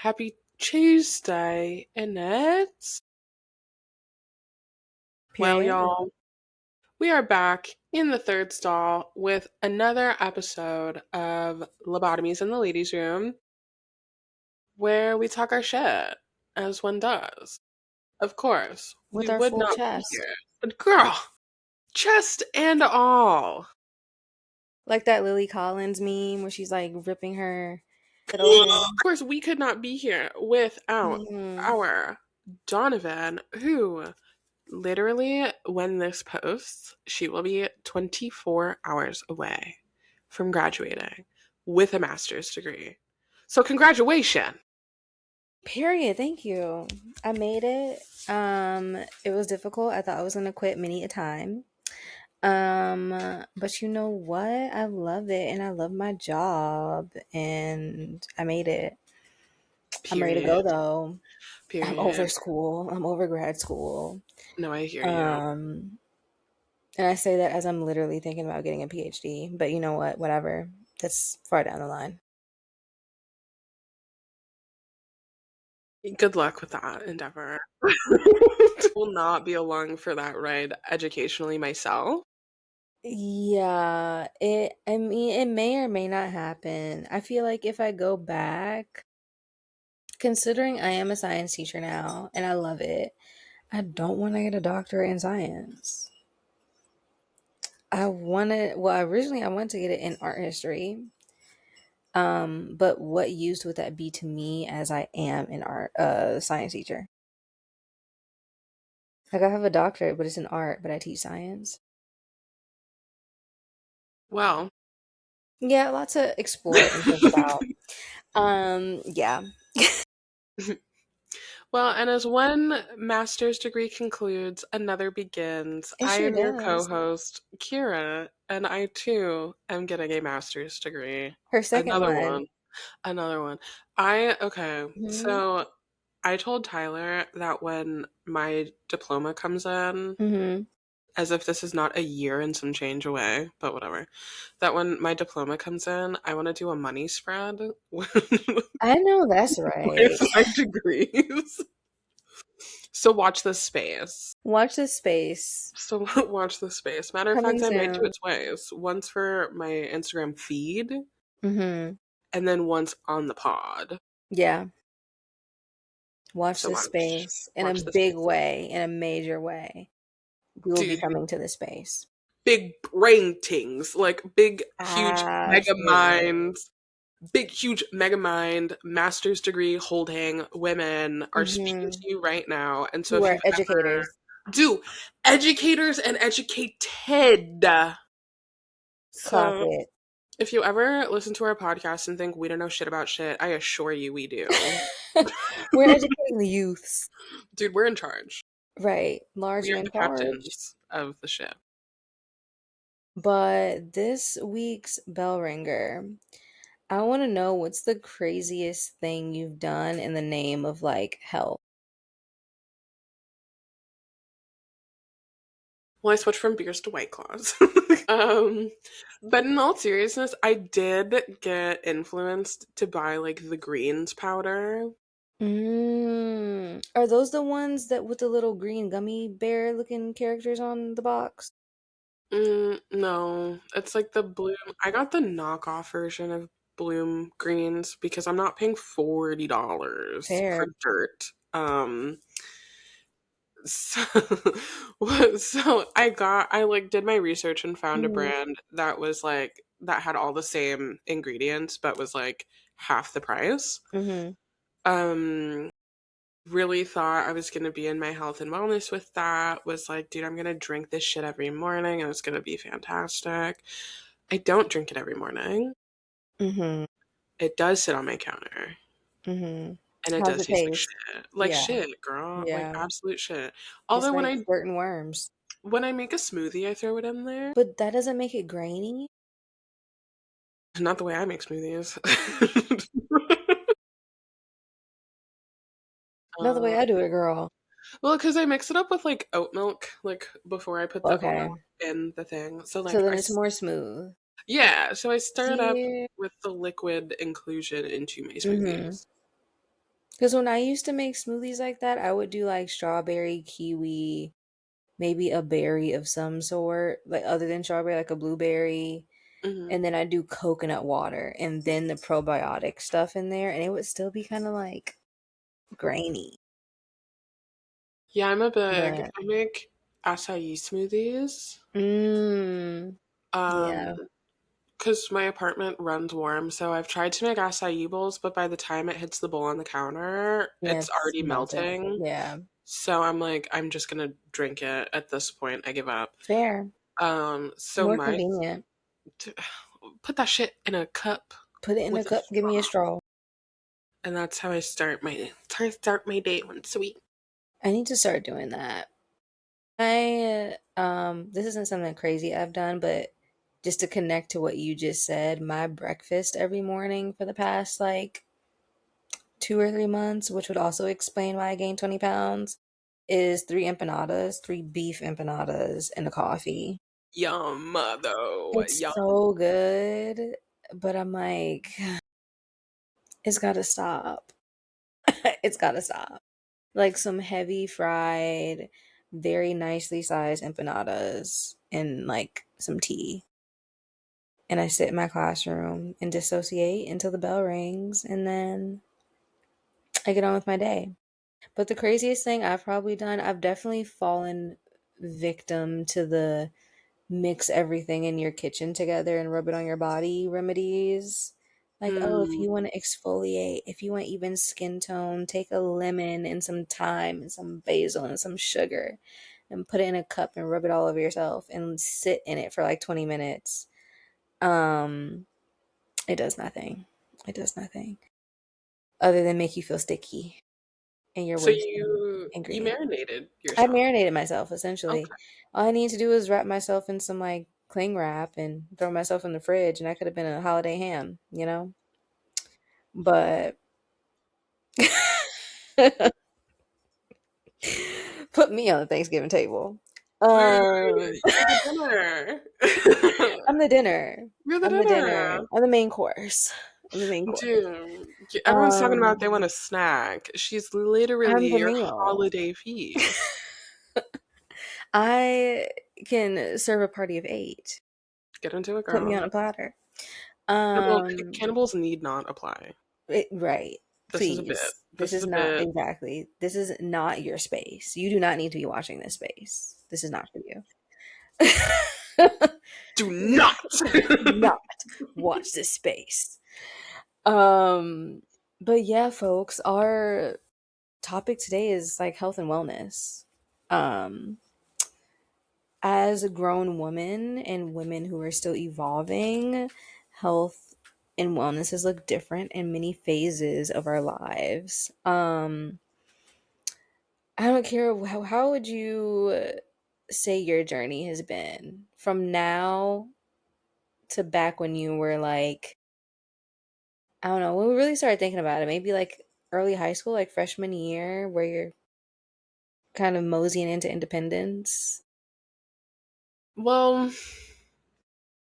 Happy Tuesday, Annette. Well, Period. y'all, we are back in the third stall with another episode of Lobotomies in the Ladies' Room, where we talk our shit, as one does. Of course, we With our would full not be chest. here. But girl, chest and all. Like that Lily Collins meme where she's like ripping her shit Of open. course, we could not be here without Mm. our Donovan, who literally, when this posts, she will be 24 hours away from graduating with a master's degree. So, congratulations. Period. Thank you. I made it. It was difficult. I thought I was gonna quit many a time. But you know what? I love it and I love my job and I made it. I'm ready to Period. go though. I'm over Period. school. I'm over grad school. No, I hear you. Um, And I say that as I'm literally thinking about getting a PhD. But you know what? Whatever. That's far down the line. Good luck with that endeavor. Will not be along for that ride educationally myself. Yeah, I mean, it may or may not happen. I feel like if I go back, considering I am a science teacher now and I love it, I don't want to get a doctorate in science. Originally I wanted to get it in art history. But what use would that be to me as I am an art science teacher? Like I have a doctorate, but it's in art, but I teach science. Well, Yeah, lots to explore and think about. Yeah. well, and as one master's degree concludes, another begins. It I sure am your does. co-host, Kira, and I too am getting a master's degree. Her second Another one. one. Another one. Okay, Mhm. so I told Tyler that when my diploma comes in, Mhm. as if this is not a year and some change away, but whatever, that when my diploma comes in, I want to do a money spread with I know that's right. my degrees. So watch this space. Watch this space. So watch this space. Matter of Coming fact, I might do soon. it twice. Once for my Instagram feed, Mhm. and then once on the pod. Yeah. Watch So this watch, space in a watch the big space. way, in a major way. We will be Dude, coming to the space. big brain tings, like big, huge mega Absolutely. minds, big, huge mega mind, master's degree holding women are speaking to Mhm. you right now. And so Who if are you've ever, educators. do educators and educated. Clock So it. if you ever listen to our podcast and think we don't know shit about shit, I assure you we do. We're educating the youths. Dude, we're in charge. Right. Large We and are in the charge. captains of the ship. But this week's bell ringer, I want to know what's the craziest thing you've done in the name of like health. Well, I switched from beers to White Claws. um, but in all seriousness, I did get influenced to buy like the greens powder. Are those the ones that with the little green gummy bear looking characters on the box? No, it's like the Bloom. I got the knockoff version of Bloom greens because I'm not paying $40 for Fair. dirt. So, so I like did my research and found a Mm-hmm. brand that was like that had all the same ingredients but was like half the price. Mm-hmm. Um really thought I was going to be in my health and wellness with that. Was like, dude, I'm going to drink this shit every morning and it's going to be fantastic. I don't drink it every morning. Mm-hmm. It does sit on my counter Mm-hmm. and it How's does it taste like taste? shit. Like Yeah. shit, girl. Like Yeah. absolute shit. Just Although like dirt and worms. when I make a smoothie, I throw it in there. But that doesn't make it grainy. Not the way I make smoothies. Not the way uh, I do it, girl. well, because I mix it up with like oat milk, like before I put the oat Okay. milk in the thing. So So like then it's more smooth. yeah, so I stir it up Yeah. with the liquid inclusion into my Mm-hmm. smoothies. Because when I used to make smoothies like that, I would do like strawberry, kiwi, maybe a berry of some sort, like other than strawberry, like a blueberry. Hmm. And then I do coconut water and then the probiotic stuff in there, and it would still be kind of like grainy. Yeah, But I make acai smoothies. mm, Um, yeah, because my apartment runs warm, so I've tried to make acai bowls, but by the time it hits the bowl on the counter, yeah, it's it's already melted. melting. Yeah, So I'm like, I'm just gonna drink it at this point. I give up. fair, So more my convenient. t- put that shit in a cup Put it in a with a cup. Give me a straw, straw. and that's how I start my day when sweet. I need to start doing that. I this isn't something crazy I've done, but just to connect to what you just said, my breakfast every morning for the past like 2 or 3 months, which would also explain why I gained 20 pounds, is three empanadas, three beef empanadas, and a coffee. Yum, though. It's Yum. so good, but I'm like, it's gotta stop. It's gotta stop. Like some heavy fried, very nicely sized empanadas and like some tea. And I sit in my classroom and dissociate until the bell rings, and then I get on with my day. But the craziest thing I've probably done, I've definitely fallen victim to the mix everything in your kitchen together and rub it on your body remedies. Like, oh, if you Mm. want to exfoliate, if you want even skin tone, take a lemon and some thyme and some basil and some sugar and put it in a cup and rub it all over yourself and sit in it for like 20 minutes. Um, it does nothing. It does nothing other than make you feel sticky and you're So wasting you ingredients. marinated I yourself. marinated myself essentially. Okay. All I need to do is wrap myself in some like cling wrap and throw myself in the fridge, and I could have been a holiday ham, you know? But put me on the Thanksgiving table. You're Um, you're the dinner. I'm the dinner. You're the I'm the dinner. dinner. I'm the main course. I'm the main course. Dude, everyone's talking about they Um, want a snack. She's I'm literally the your meal. holiday feast. I can serve a party of 8. Get into it, Put me on girl. a platter. Cannibal, Um, cannibals need not apply. Right. This is a bit. Please. This This is is a not bit. exactly. This is not your space. You do not need to be watching this space. This is not for you. Do not. Not watch this space. Um, but yeah, folks, our topic today is like health and wellness. Um, as a grown woman and women who are still evolving, health and wellnesses look different in many phases of our lives. I don't care how would you say your journey has been from now to back when you were like, I don't know, when we really started thinking about it, maybe like early high school, like freshman year, where you're kind of moseying into independence. Well,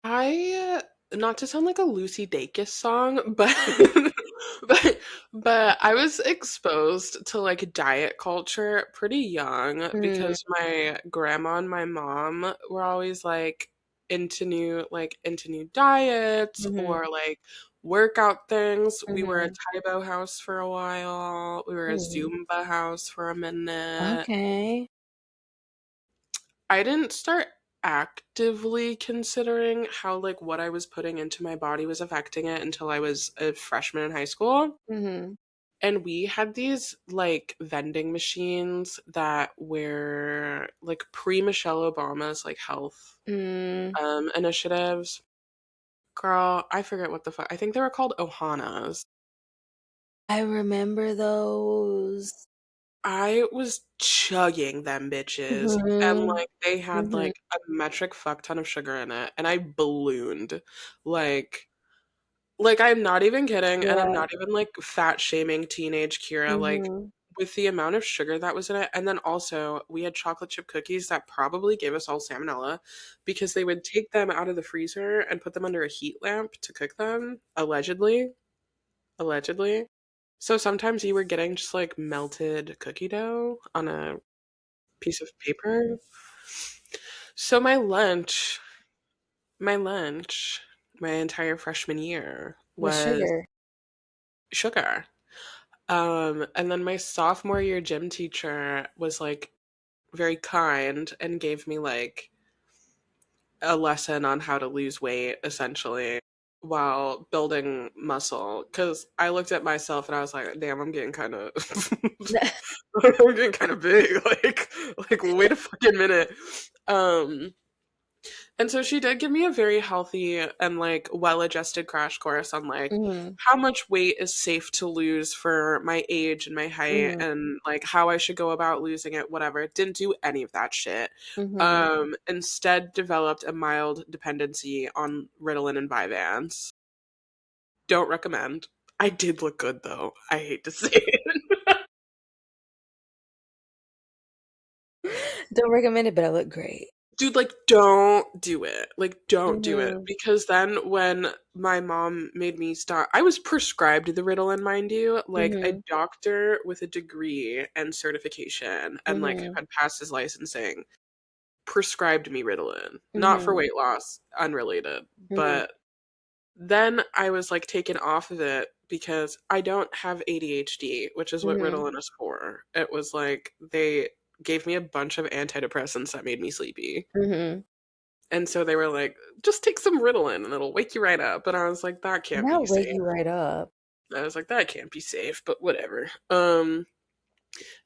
I not to sound like a Lucy Dacus song, but but but I was exposed to like diet culture pretty young Mm, because my grandma and my mom were always like into new diets mm-hmm. or like workout things. We were a Mm-hmm. Taibo house for a while. We were a Ooh, Zumba house for a minute. okay. I didn't start actively considering how like what I was putting into my body was affecting it until I was a freshman in high school. Mm-hmm. And we had these like vending machines that were like pre Michelle Obama's like health Mm, initiatives. Girl, I forget what the fuck. I think they were called Ohanas. I remember those. I was chugging them bitches, and Mm-hmm. like they had Mm-hmm. like a metric fuck ton of sugar in it, and I ballooned. Like, like I'm not even kidding, and I'm Yeah. not even like fat shaming teenage Kira. Like, Mm-hmm. with the amount of sugar that was in it, and then also we had chocolate chip cookies that probably gave us all salmonella because they would take them out of the freezer and put them under a heat lamp to cook them, allegedly. Allegedly. So sometimes you were getting just like melted cookie dough on a piece of paper. So my lunch, my entire freshman year With was sugar. sugar. And then my sophomore year gym teacher was like very kind and gave me like a lesson on how to lose weight essentially while building muscle. Cause I looked at myself and I was like, damn, I'm getting kind of I'm getting kind of big. Like wait a fucking minute. Um And so she did give me a very healthy and like well-adjusted crash course on like Mhm. how much weight is safe to lose for my age and my height Mhm. and like how I should go about losing it, whatever. Didn't do any of that shit. Mhm. Instead developed a mild dependency on Ritalin and Vyvanse. Don't recommend. I did look good though. I hate to say it. Don't recommend it, but I look great. Dude, like, don't do it. Like, don't do it. Mhm. Because then when my mom made me stop, I was prescribed the Ritalin, mind you, like a Mhm. doctor with a degree and certification and like who Mhm. had passed his licensing prescribed me Ritalin. Not for Mhm. weight loss, unrelated. Mhm. But then I was like taken off of it because I don't have ADHD, which is what Mhm. Ritalin is for. It was like they gave me a bunch of antidepressants that made me sleepy. Mhm. And so they were like, just take some Ritalin and it'll wake you right up. And I was like, that can't be That'll wake safe. you right up. I was like, that can't be safe, but whatever. And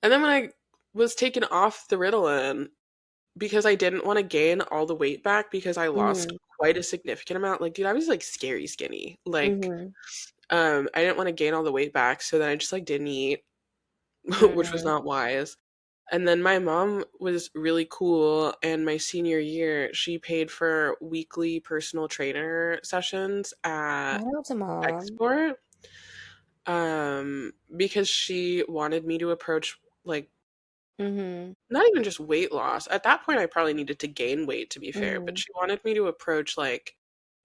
then when I was taken off the Ritalin, because I didn't want to gain all the weight back because I lost Mhm. quite a significant amount. Like, dude, I was like scary skinny. Like, Mhm. I didn't want to gain all the weight back, so then I just like didn't eat, which was Mhm. not wise. And then my mom was really cool. And my senior year, she paid for weekly personal trainer sessions at Shout out to mom. Export because she wanted me to approach like Mhm. not even just weight loss. At that point, I probably needed to gain weight, to be fair, but Mhm. she wanted me to approach like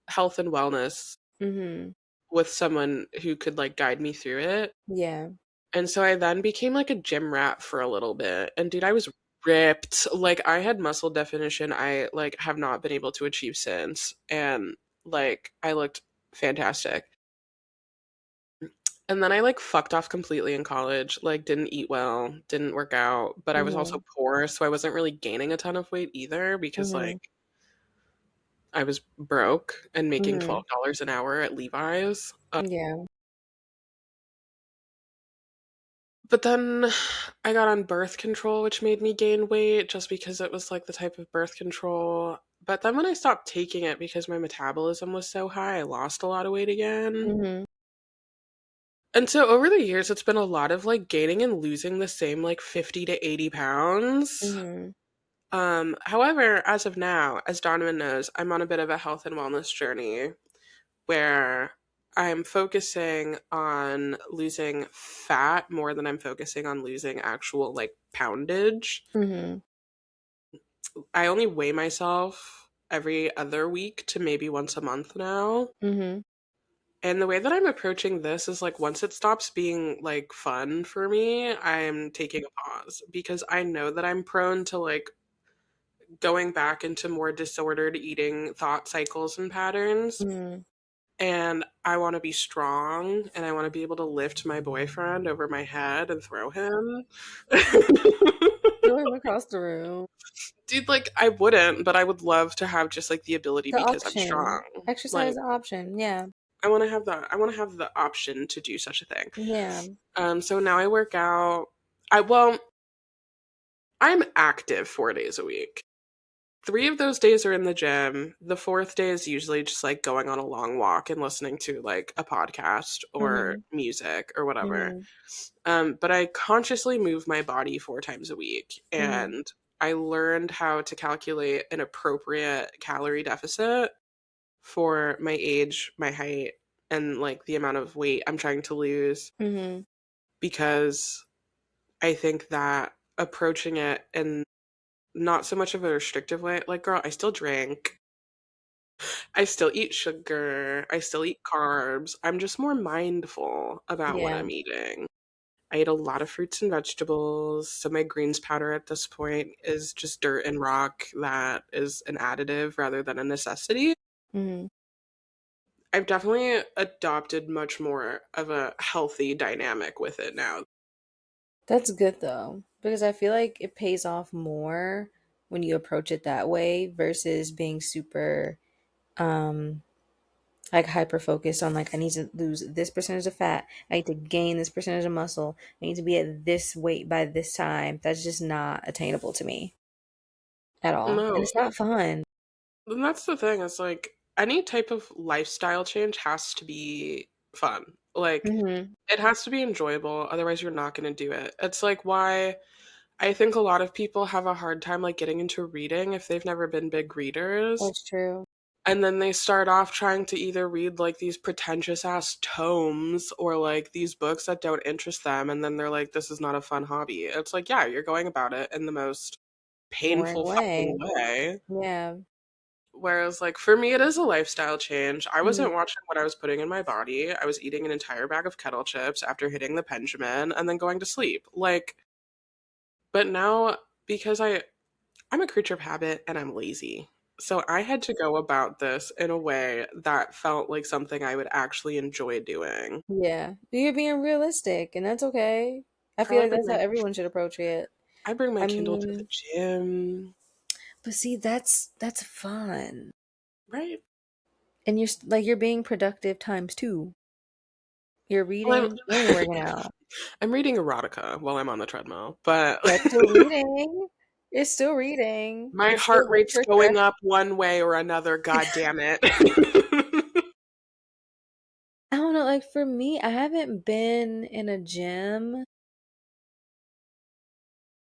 health and wellness Mhm. with someone who could like guide me through it. Yeah. And so I then became like a gym rat for a little bit. And dude, I was ripped. Like I had muscle definition I like have not been able to achieve since. And like I looked fantastic. And then I like fucked off completely in college. Like didn't eat well, didn't work out, but I was also Mhm. poor, so I wasn't really gaining a ton of weight either because like Mhm. I was broke and making Mhm. $12 an hour at Levi's. Yeah. But then I got on birth control, which made me gain weight just because it was like the type of birth control. But then when I stopped taking it because my metabolism was so high, I lost a lot of weight again. Mhm. And so over the years, it's been a lot of like gaining and losing the same like 50 to 80 pounds. Mhm. However, as of now, as Donovan knows, I'm on a bit of a health and wellness journey where I'm focusing on losing fat more than I'm focusing on losing actual like poundage. Mhm. I only weigh myself every other week to maybe once a month now. Mhm. And the way that I'm approaching this is like once it stops being like fun for me, I'm taking a pause because I know that I'm prone to like going back into more disordered eating thought cycles and patterns. Mhm. And I want to be strong and I want to be able to lift my boyfriend over my head and throw him. Throw him across the room. Dude, like I wouldn't, but I would love to have just like the ability The because I'm strong. option. Exercise Like option. Yeah. I want to have the option to do such a thing. Yeah. So now I work out. Well, I'm active 4 days a week. 3 of those days are in the gym. The fourth day is usually just like going on a long walk and listening to like a podcast or Mhm. music or whatever. Mhm. But I consciously move my body 4 times a week. Mhm. And I learned how to calculate an appropriate calorie deficit for my age, my height, and like the amount of weight I'm trying to lose Mhm. because I think that approaching it in not so much of a restrictive way, like, girl, I still drink. I still eat sugar, I still eat carbs. I'm just more mindful about what Yeah. I'm eating. I eat a lot of fruits and vegetables, so my greens powder at this point is just dirt and rock that is an additive rather than a necessity. Hmm. I've definitely adopted much more of a healthy dynamic with it now. That's good though, because I feel like it pays off more when you approach it that way versus being super um like hyper focused on like I need to lose this percentage of fat, I need to gain this percentage of muscle, I need to be at this weight by this time. That's just not attainable to me at all. And No, it's not fun. and that's the thing. It's like any type of lifestyle change has to be fun. Like Hmm. it has to be enjoyable, otherwise you're not going to do it. It's like why I think a lot of people have a hard time like getting into reading if they've never been big readers. That's true. And then they start off trying to either read like these pretentious ass tomes or like these books that don't interest them. And then they're like, this is not a fun hobby. It's like, yeah, you're going about it in the most Boring painful fucking way. way. Yeah. Whereas, like, for me, it is a lifestyle change. I Mhm. wasn't watching what I was putting in my body. I was eating an entire bag of kettle chips after hitting the Benjamin and then going to sleep. Like, but now, because I'm a creature of habit and I'm lazy. So I had to go about this in a way that felt like something I would actually enjoy doing. Yeah. You're being realistic, and that's okay. I Girl, feel like that's how everyone should approach it. I bring my I Kindle to the mean, gym, but see, that's fun. right? And like you're being productive times two. You're Well, reading and you're working out. I'm reading erotica while I'm on the treadmill, but That's still reading. It's still reading. my It's heart still rate's literature. going up one way or another, god damn it. I don't know, like for me, I haven't been in a gym.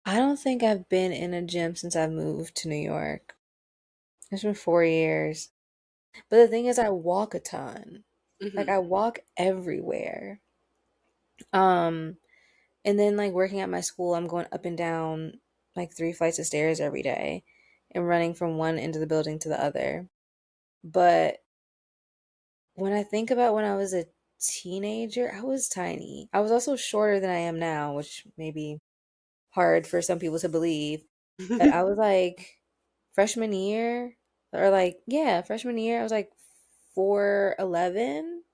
I don't think I've been in a gym since I moved to New York. It's been 4 years. But the thing is, I walk a ton. Like Mhm. I walk everywhere. Um, and then like working at my school, I'm going up and down like 3 flights of stairs every day and running from one end of the building to the other. But when I think about when I was a teenager, I was tiny. I was also shorter than I am now, which may be hard for some people to believe. But I was like freshman year, or like, yeah, freshman year, I was like 4'11",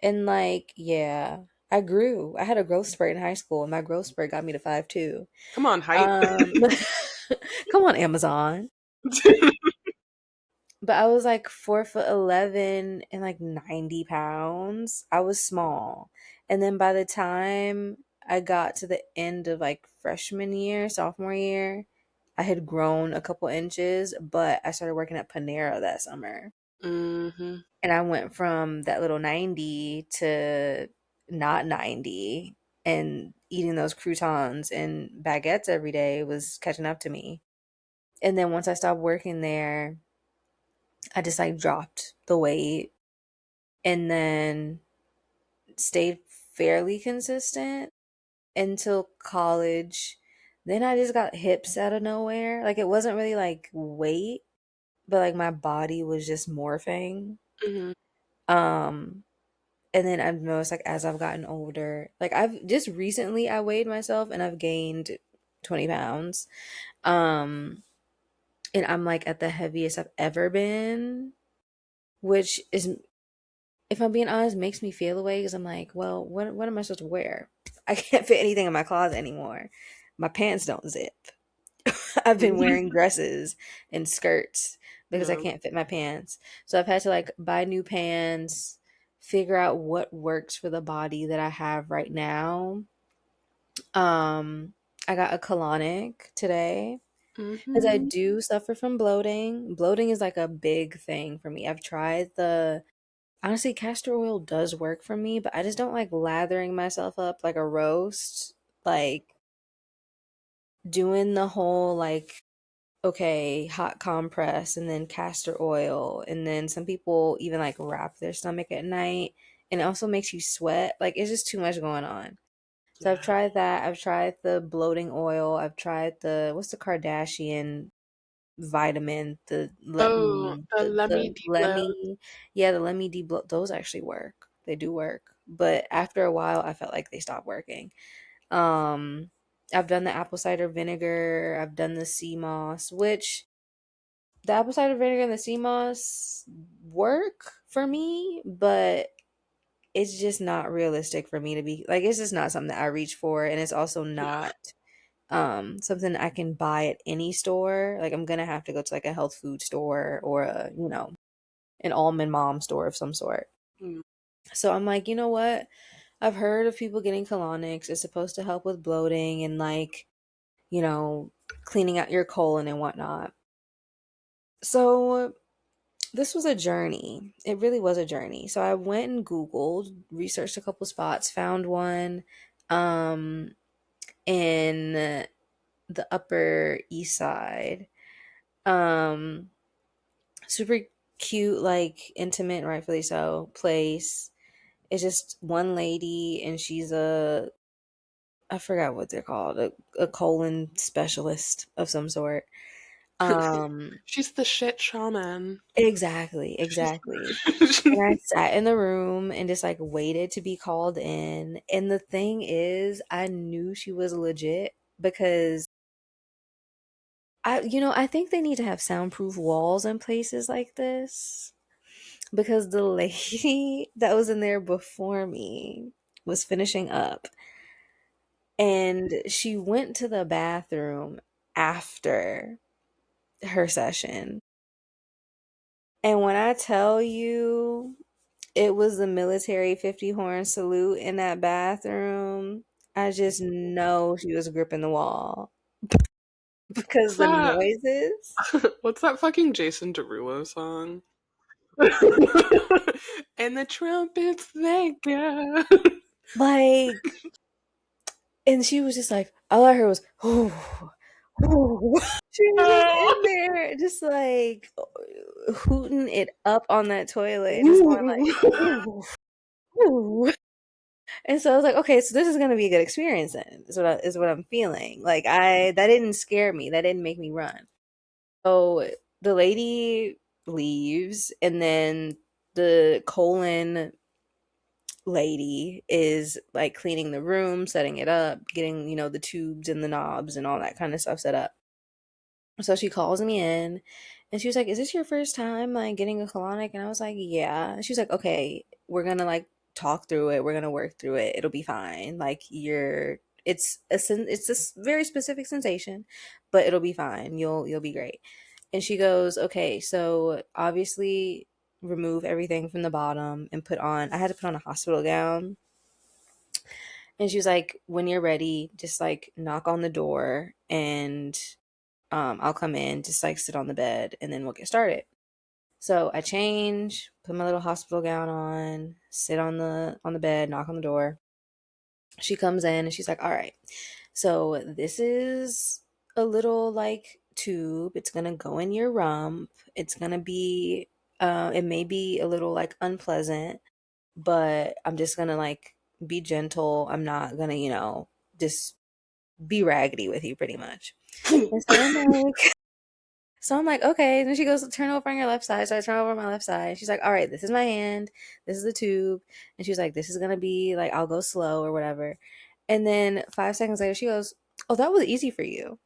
and like, yeah, I grew. I had a growth spurt in high school, and my growth spurt got me to 5'2". Come on, height. Um, come on, Amazon. But I was like 4'11" and like 90 pounds. I was small. And then by the time I got to the end of like freshman year, sophomore year, I had grown a couple inches, but I started working at Panera that summer. Hmm. And I went from that little 90 to not 90, and eating those croutons and baguettes every day was catching up to me. And then once I stopped working there, I just like dropped the weight and then stayed fairly consistent until college. Then I just got hips out of nowhere. Like it wasn't really like weight, but like my body was just morphing. Hmm. Um and then I've noticed like as I've gotten older, like I've just recently I weighed myself and I've gained 20 pounds. Um and I'm like at the heaviest I've ever been, which is, if I'm being honest, makes me feel away because I'm like, well, what am I supposed to wear? I can't fit anything in my closet anymore. My pants don't zip. I've been wearing dresses and skirts because I Yeah. can't fit my pants. So I've had to like buy new pants, figure out what works for the body that I have right now. Um, I got a colonic today because I Hmm. do suffer from bloating. Bloating is like a big thing for me. I've tried the Honestly, castor oil does work for me, but I just don't like lathering myself up like a roast. Like doing the whole like, okay, hot compress and then castor oil. And then some people even like wrap their stomach at night. And it also makes you sweat. Like it's just too much going on. So I've Yeah. tried that. I've tried the bloating oil. I've tried what's the Kardashian? vitamin, Oh, the Lemmy the Depot. Lemmy, yeah, the Lemmy D bloat, those actually work. They do work. But after a while I felt like they stopped working. Um I've done the apple cider vinegar, I've done the sea moss, which the apple cider vinegar and the sea moss work for me, but it's just not realistic for me to be like, it's just not something that I reach for, and it's also Yeah. not something I can buy at any store. Like I'm gonna have to go to like a health food store or a, an almond mom store of some sort. Mm. So I'm like, you know what? I've heard of people getting colonics. It's supposed to help with bloating and like, you know, cleaning out your colon and whatnot. So this was a journey. It really was a journey. So I went and Googled, researched a couple spots, found one um in the Upper East Side. Um Super cute, like intimate, rightfully so, place. It's just one lady and she's a, I forgot what they're called, a colon specialist of some sort. Um She's the shit shaman. exactly, She's exactly. And I sat in the room and just like waited to be called in. And the thing is, I knew she was legit because I think they need to have soundproof walls in places like this because the lady that was in there before me was finishing up and she went to the bathroom after her session. And when I tell you it was the military 50 horn salute in that bathroom, I just know she was gripping the wall What's because the that? noises, What's that fucking Jason Derulo song? And the trumpets they go. like, and she was just like, all I heard was, oh, oh. She was just in Oh. there, just like hooting it up on that toilet, just going like, ooh, ooh. And so I was like, okay, so this is gonna be a good experience then, is what I'm feeling. Like that didn't scare me. That didn't make me run. So the lady leaves, and then the colon lady is like cleaning the room, setting it up, getting, the tubes and the knobs and all that kind of stuff set up. So she calls me in and she was like, "Is this your first time like getting a colonic?" And I was like, "Yeah." And she was like, "Okay, we're gonna like talk through it. We're gonna work through it. It'll be fine. Like it's a very specific sensation, but it'll be fine. You'll be great." And she goes, "Okay, so obviously remove everything from the bottom and put on." I had to put on a hospital gown. And she was like, "When you're ready, just like knock on the door and I'll come in, just like sit on the bed, and then we'll get started." So I change, put my little hospital gown on, sit on the bed, knock on the door. She comes in and she's like, "All right, so this is a little like tube. It's gonna go in your rump. It's gonna be, it may be a little like unpleasant, but I'm just gonna like be gentle. I'm not gonna, just be raggedy with you, pretty much." And so I'm like, okay. And then she goes, "Turn over on your left side." So I turn over on my left side. She's like, "All right, this is my hand. This is the tube." And she was like, "This is going to be like, I'll go slow or whatever." And then 5 seconds later, she goes, "Oh, that was easy for you."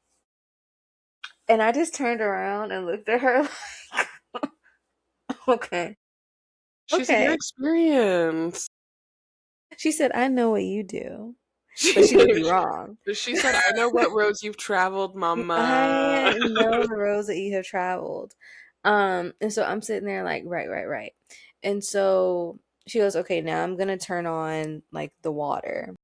And I just turned around and looked at her like, okay, She's your okay. experience. She said, "I know what you do, but she could She, be wrong." she said, I know what roads you've traveled, I mama. know the roads that you have traveled. And so I'm sitting there like, right, right, right. And so she goes, "Okay, now I'm gonna turn on like the water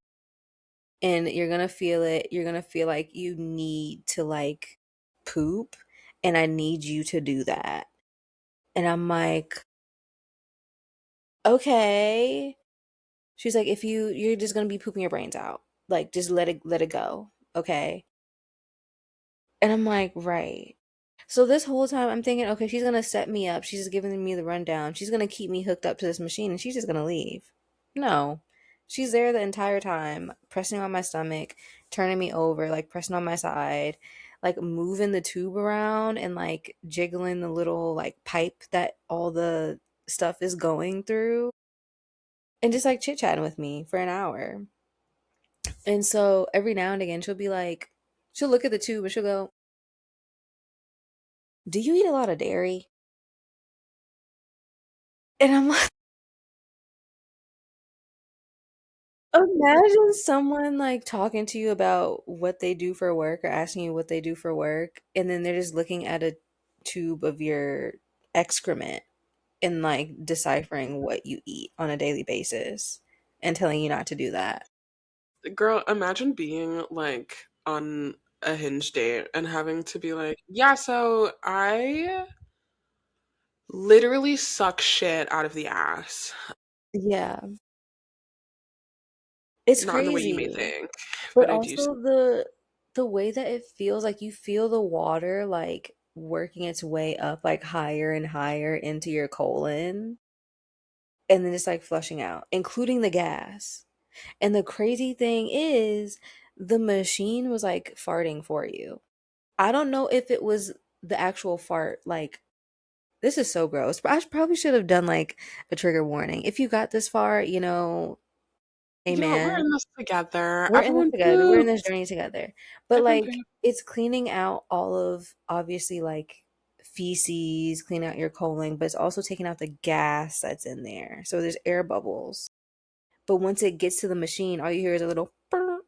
and you're gonna feel it. You're gonna feel like you need to like poop, and I need you to do that." And I'm like, "Okay." She's like, "You're just gonna be pooping your brains out. Like just let it go. Okay." And I'm like, "Right." So this whole time I'm thinking, okay, she's gonna set me up. She's just giving me the rundown. She's gonna keep me hooked up to this machine and she's just gonna leave. No. She's there the entire time, pressing on my stomach, turning me over, like pressing on my side. like moving the tube around and like jiggling the little like pipe that all the stuff is going through and just like chit chatting with me for an hour. And so every now and again, she'll be like, she'll look at the tube and she'll go, "Do you eat a lot of dairy?" And I'm like, imagine someone like talking to you about what they do for work or asking you what they do for work, and then they're just looking at a tube of your excrement and like deciphering what you eat on a daily basis and telling you not to do that. Girl, imagine being like on a hinge date and having to be like, yeah, so I literally suck shit out of the ass. Yeah, it's Not in the way you may crazy. think, But but I do. also the way that it feels like you feel the water like working its way up like higher and higher into your colon and then it's like flushing out, including the gas. And the crazy thing is the machine was like farting for you. I don't know if it was the actual fart like this is so gross. But I probably should have done like a trigger warning. If you got this far, You know what? We're amen. in this together. We're in this Everyone together. We're in poop. this journey together. But Everyone like poop. it's cleaning out all of obviously like feces, clean out your colon, but it's also taking out the gas that's in there. So there's air bubbles. But once it gets to the machine, all you hear is a little "Brr,"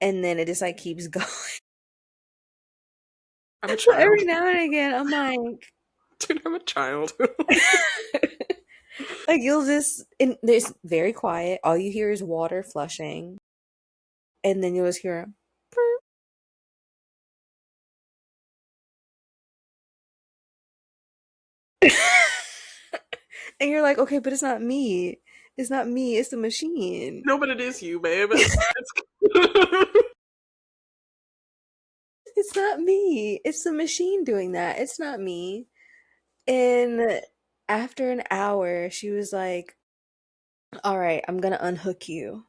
and then it just like keeps going. I'm a So child. every now and again, I'm like Dude, I'm a child. like you'll just and there's very quiet. All you hear is water flushing, and then you'll just hear a and you're like, okay, but it's not me. It's not me. It's the machine. No, but it is you, babe. It's It's not me. It's the machine doing that. It's not me. And after an hour, she was like, "All right, I'm gonna unhook you."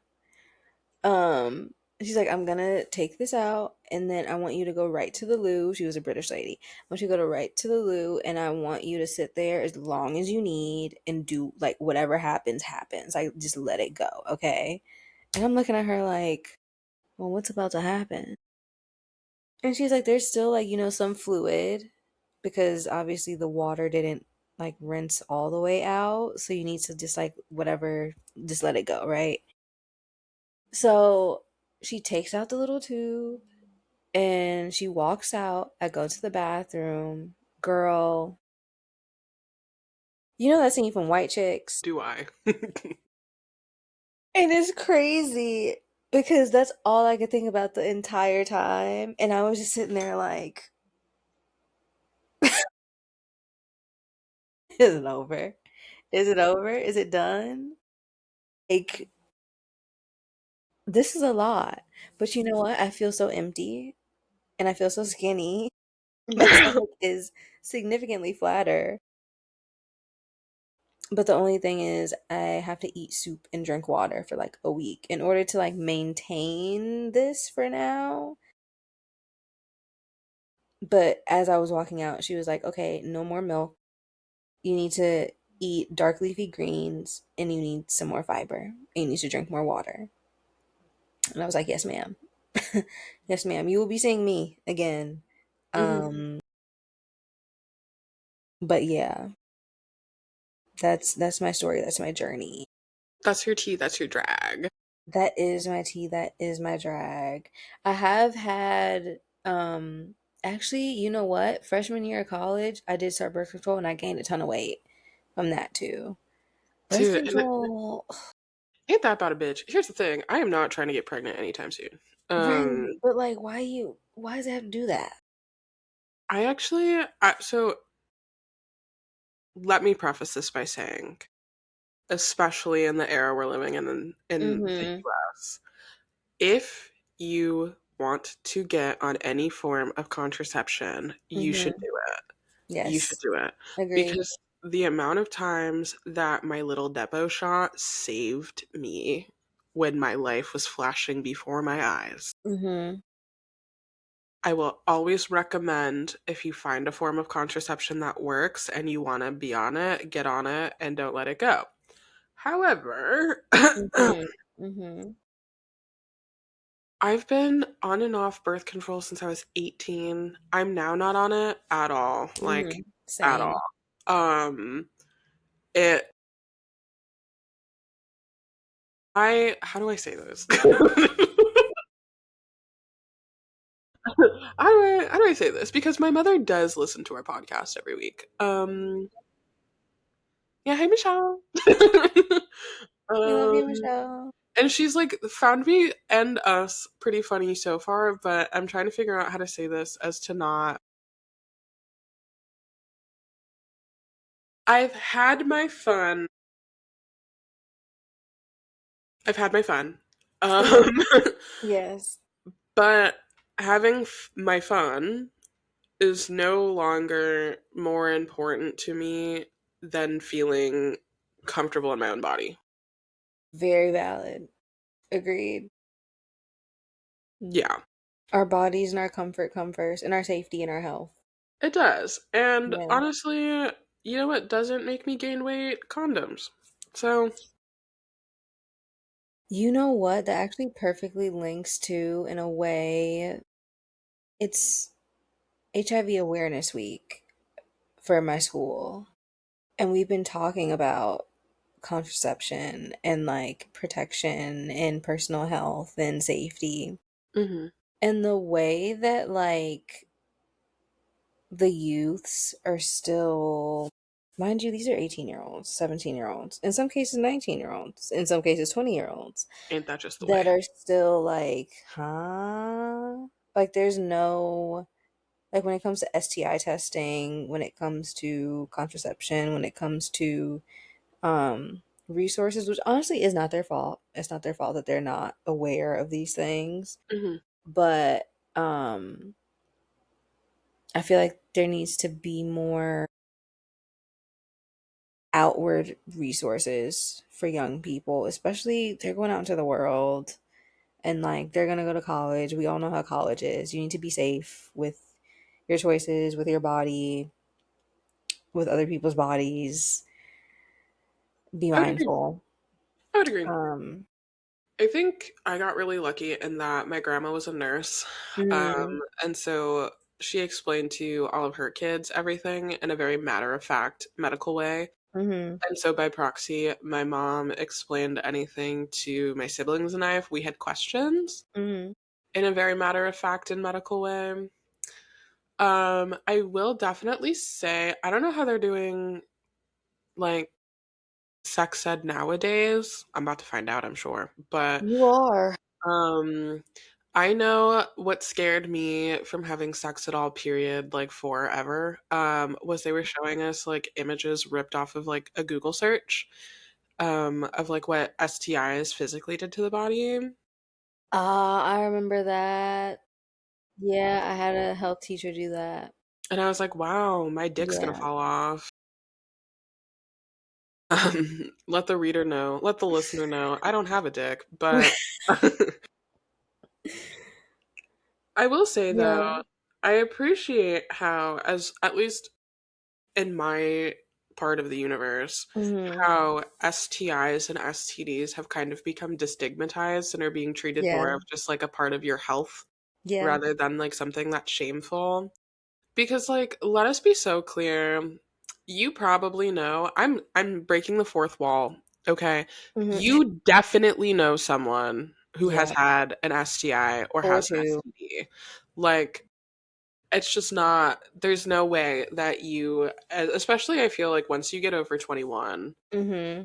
Um, she's like, "I'm gonna take this out, and then I want you to go right to the loo." She was a British lady. "I want you to go to right to the loo, and I want you to sit there as long as you need and do like whatever happens, happens. Like just let it go, okay?" And I'm looking at her like, "Well, what's about to happen?" And she's like, "There's still like, some fluid because obviously the water didn't like rinse all the way out. So you need to just like whatever, just let it go, right?" So she takes out the little tube and she walks out. I go to the bathroom. Girl, you know that scene from White Chicks? do I. And it's crazy because that's all I could think about the entire time. And I was just sitting there like, is it over? Is it over? Is it done? Like, this is a lot. But you know what? I feel so empty and I feel so skinny. My stomach is significantly flatter. But the only thing is I have to eat soup and drink water for like a week in order to like maintain this for now. But as I was walking out, she was like, "Okay, no more milk. You need to eat dark leafy greens and you need some more fiber. And you need to drink more water." And I was like, "Yes, ma'am." Yes, ma'am. You will be seeing me again. Mhm. But yeah, that's my story. That's my journey. That's your tea, that's your drag. That is my tea. That is my drag. I have had actually, you know what? Freshman year of college, I did start birth control and I gained a ton of weight from that too. Birth Dude, and control, ain't that about a bitch? Here's the thing. I am not trying to get pregnant anytime soon. right? Um, But like, why does it have to do that? so let me preface this by saying, especially in the era we're living in the Mm-hmm. US, if you want to get on any form of contraception, you should Mm-hmm. do it. You should Yes. do it Agreed. because the amount of times that my little Depot shot saved me when my life was flashing before my eyes. Mm-hmm. I will always recommend if you find a form of contraception that works and you want to be on it, get on it and don't let it go. However, Mhm. Mhm. I've been on and off birth control since I was 18. I'm now not on it at all, like Mhm. at Same. all. Um it I how do I say this? How do I say this? Because my mother does listen to our podcast every week. Yeah, hey Michelle. We love you, um Michelle. and she's like found me and us pretty funny so far, but I'm trying to figure out how to say this as to not. I've had my fun. I've had my fun. Okay. Um Yes. but having my fun is no longer more important to me than feeling comfortable in my own body. Very valid. Agreed. Yeah, Our bodies and our comfort come first, and our safety and our health. it does. And Yeah. honestly, you know what doesn't make me gain weight? Condoms. So, You know what? That actually perfectly links to, in a way, it's HIV Awareness Week for my school. And we've been talking about contraception and like protection and personal health and safety. mhm, And the way that like the youths are still, mind you, these are 18-year-olds, 17-year-olds, in some cases 19-year-olds, in some cases 20-year-olds ain't that just the that way? are still like, huh? Like there's no, like when it comes to STI testing, when it comes to contraception, when it comes to resources, which honestly is not their fault. It's not their fault that they're not aware of these things. Mhm. But I feel like there needs to be more outward resources for young people, especially they're going out into the world and like they're gonna go to college. We all know how college is. You need to be safe with your choices, with your body, with other people's bodies. Be I would agree. mindful. I would agree. Um, I think I got really lucky in that my grandma was a nurse. mm, And so she explained to all of her kids everything in a very matter of fact medical way. mm-hmm, And so by proxy, my mom explained anything to my siblings and I if we had questions mm-hmm. in a very matter of fact and medical way. I will definitely say I don't know how they're doing like sex ed nowadays. I'm about to find out, I'm sure. But You are. um I know what scared me from having sex at all, period, like forever, was they were showing us like images ripped off of like a Google search of like what STIs physically did to the body. Ah, I remember that. Yeah, I had a health teacher do that. And I was like, wow, my dick's gonna Yeah. fall off. Let the reader know, let the listener know. I don't have a dick, but I will say though, Yeah. I appreciate how, as at least in my part of the universe, Hmm. how STIs and STDs have kind of become destigmatized and are being treated more Yeah. of just like a part of your health Yeah. rather than like something that's shameful. Because like let us be so clear, you probably know, I'm breaking the fourth wall, okay? Hmm. You definitely know someone who has Yeah. had an STI or Or has an two. STD. Like it's just not there's no way that you especially I feel like once you get over 21, Hmm.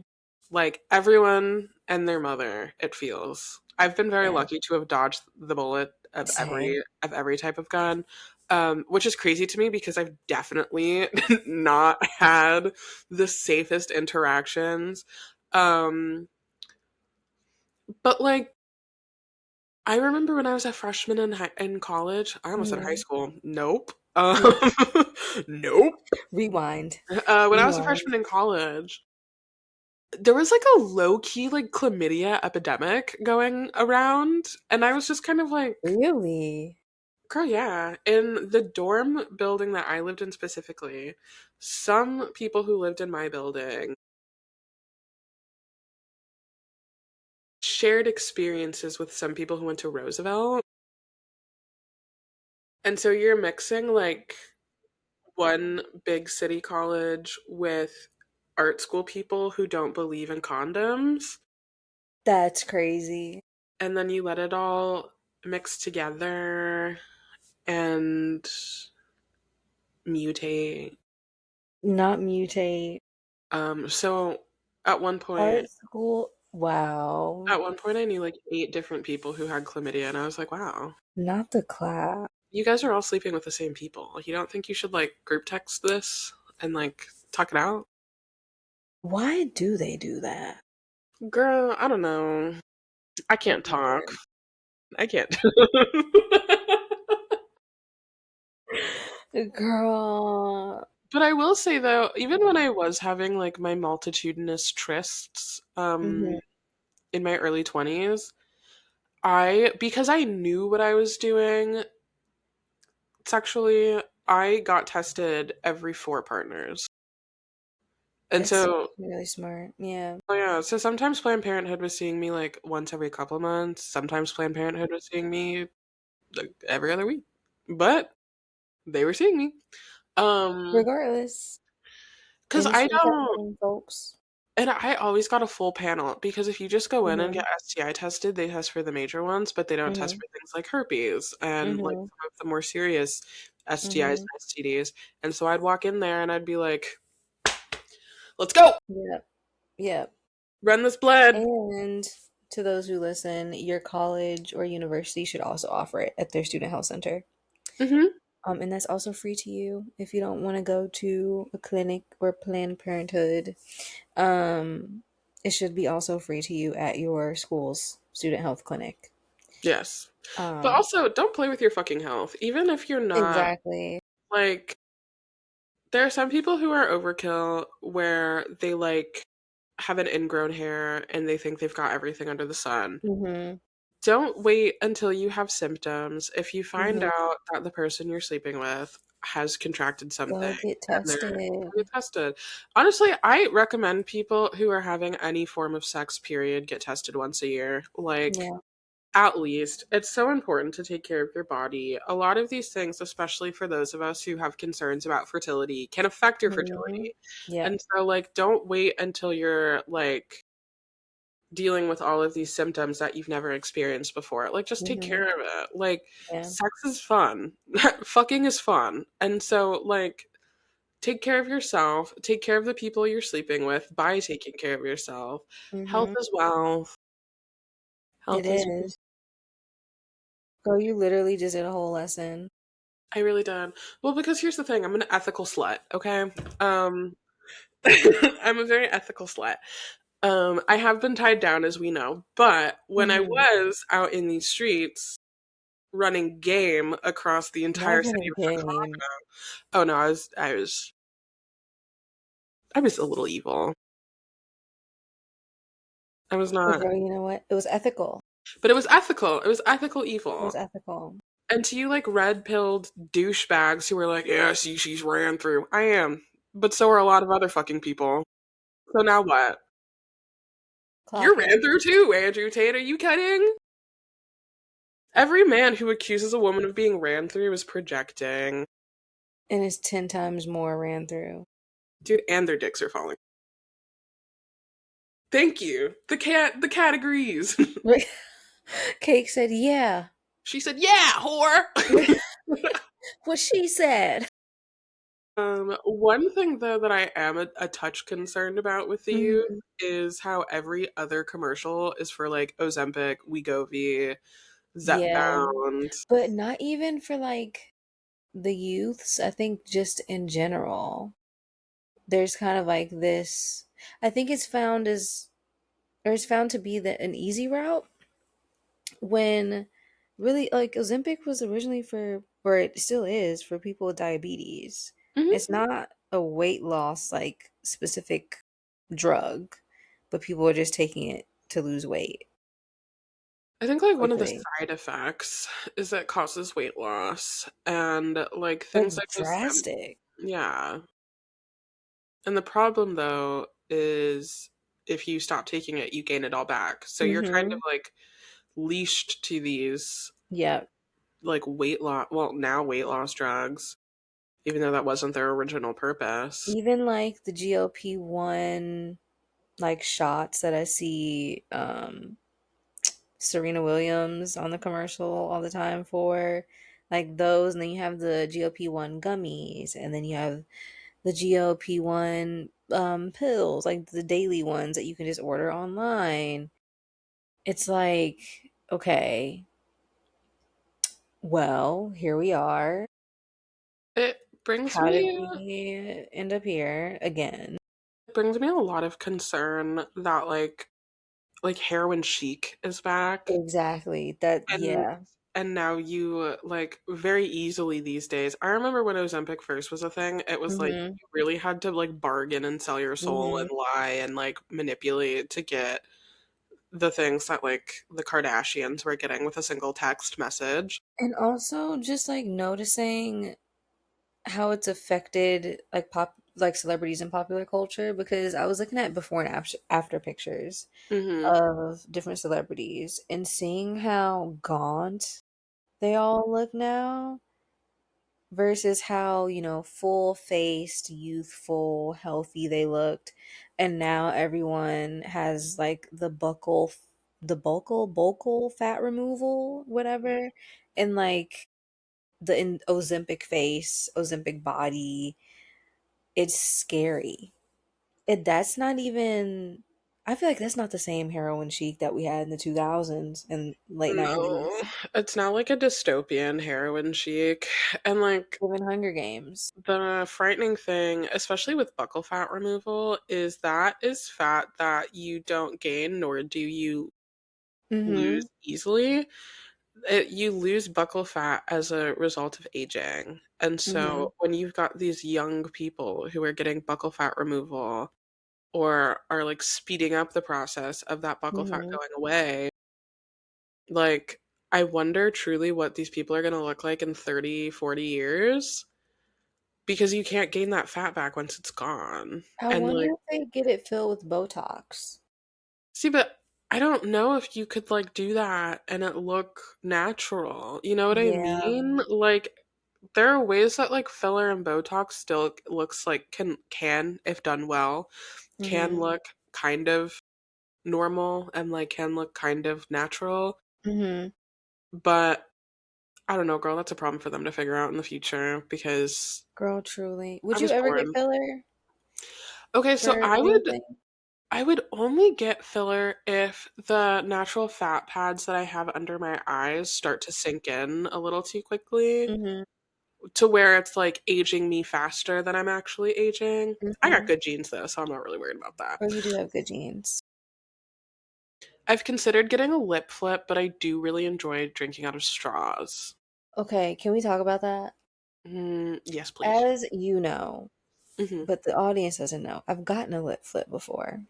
like everyone and their mother, it feels. I've been very Yeah. lucky to have dodged the bullet Same. of every type of gun, which is crazy to me because I've definitely not had the safest interactions. Um, but like I remember when I was a freshman in college, I almost said high Hmm. school. Nope. Yeah. Nope. Rewind. When I was a Rewind. freshman in college, there was like a low key like chlamydia epidemic going around, and I was just kind of like, Really? Girl, yeah. In the dorm building that I lived in specifically, some people who lived in my building shared experiences with some people who went to Roosevelt. And so you're mixing like one big city college with art school people who don't believe in condoms, That's crazy. and then you let it all mix together and mutate. Not mutate. So at one point, Art school. Wow. I knew like 8 different people who had chlamydia, and I was like, wow, Not the class. you guys are all sleeping with the same people. You don't think you should like group text this and like talk it out? Why do they do that? Girl, I don't know. I can't talk. Weird. I can't. Girl. But I will say though, even when I was having like my multitudinous trysts, Hmm. in my early 20s, I because I knew what I was doing sexually, I got tested every 4 partners. And It's so, really smart. Yeah. oh yeah, so sometimes Planned Parenthood was seeing me like once every couple of months. Sometimes Planned Parenthood was seeing me like every other week. But they were seeing me. Um, Regardless, because I industry don't, testing, folks. and I always got a full panel because if you just go in and Hmm. get STI tested, they test for the major ones, but they don't test Hmm. for things like herpes and like Hmm. some of the more serious STIs Hmm. and STDs. And so I'd walk in there and I'd be like, let's go, Yep. Yep. run this blood. And to those who listen, your college or university should also offer it at their student health center. Hmm. And that's also free to you if you don't want to go to a clinic or Planned Parenthood. Um, it should be also free to you at your school's student health clinic. Yes. But Um, also, don't play with your fucking health. Even if you're not, exactly. like, there are some people who are overkill where they, like, have an ingrown hair and they think they've got everything under the sun. Mm-hmm. Don't wait until you have symptoms. If you find Mm-hmm. out that the person you're sleeping with has contracted something Go get and they're tested. get tested. Honestly, I recommend people who are having any form of sex period get tested once a year. Like, Yeah. at least. It's so important to take care of your body. A lot of these things, especially for those of us who have concerns about fertility, can affect your Mm-hmm. fertility. Yep. And so, like, don't wait until you're like dealing with all of these symptoms that you've never experienced before. Like, just take Mm-hmm. care of it. Like, Yeah. sex is fun, fucking is fun. And so, like, take care of yourself, take care of the people you're sleeping with by taking care of yourself. Health Mm-hmm. is wealth. It Health is is. Girl, you literally just did a whole lesson. I really did. Well, because here's the thing, I'm an ethical slut, okay? Um I'm a very ethical slut. I have been tied down as we know, but when I Mm-hmm. was out in these streets running game across the entire Not city running of game. Chicago. Oh no, I was a little evil. I was But not, girl, you know what? It was ethical. but it was ethical. It was ethical It was evil. ethical. And to you like red-pilled douchebags who were like, "Yeah, see she's ran through." I am. But so are a lot of other fucking people. So now what? You're Clock ran it. through too, Andrew Tate. Are you kidding? Every man who accuses a woman of being ran through is projecting. And it's 10 times more ran through. Dude, and their dicks are falling. Thank you. The cat agrees. Cake said, yeah. She said, "Yeah, whore." What she said. One thing though that I am a touch concerned about with the youth Hmm. is how every other commercial is for like Ozempic, Wegovy, Yeah. Zepbound. But not even for like the youths. I think just in general, there's kind of like this. I think it's found as, or it's found to be an easy route when really like Ozempic was originally for, or it still is for people with diabetes. Mhm. It's not a weight loss like specific drug, but people are just taking it to lose weight. I think like one of the quickly. side effects is that it causes weight loss and like things Like like drastic. yeah. And the problem though is if you stop taking it, you gain it all back. So you're kind of Mhm. like leashed to these Yep. like now weight loss drugs, even though that wasn't their original purpose. Even like the GLP-1 like shots that I see Serena Williams on the commercial all the time for, like those, and then you have the GLP-1 gummies, and then you have the GLP-1 pills, like the daily ones that you can just order online. It's like, okay, well, here we are. It brings How did me we end up here again? it brings me a lot of concern that like heroin chic is back. Exactly. That, And yeah. and now you like very easily these days. I remember when Ozempic first was a thing, it was like Mhm. you really had to like bargain and sell your soul Mhm. and lie and like manipulate to get the things that like the Kardashians were getting with a single text message. And also just like noticing how it's affected like celebrities in popular culture, because I was looking at before and after pictures Mhm. of different celebrities and seeing how gaunt they all look now versus how, full-faced, youthful, healthy they looked. And now everyone has like the buccal fat removal, whatever. And like Ozempic face, Ozempic body. It's scary. That's not even, I feel like that's not the same heroin chic that we had in the 2000s and late No. 90s. It's now like a dystopian heroin chic. And like Even Hunger Games. the frightening thing, especially with buccal fat removal, is that is fat that you don't gain nor do you Mhm. lose easily. You lose buccal fat as a result of aging. And Mhm. so when you've got these young people who are getting buccal fat removal or are like speeding up the process of that buccal fat Mhm. going away, like I wonder truly what these people are going to look like in 30, 40 years because you can't gain that fat back once it's gone. I And wonder like, if they get it filled with Botox. see, but I don't know if you could like do that and it look natural. You know what I Yeah. mean? Like there are ways that like filler and Botox still looks like can if done well can Mhm. look kind of normal and like can look kind of natural, Mhm. but I don't know, girl, that's a problem for them to figure out in the future because Girl, truly. I Would you was ever get born. filler Okay, so for anything? I would only get filler if the natural fat pads that I have under my eyes start to sink in a little too quickly Mhm. to where it's like aging me faster than I'm actually aging. I got Mhm. good genes though, so I'm not really worried about that. Oh, you do have good genes. I've considered getting a lip flip, but I do really enjoy drinking out of straws. Okay, can we talk about that? Yes, please. As you know, Hmm. but the audience doesn't know, I've gotten a lip flip before.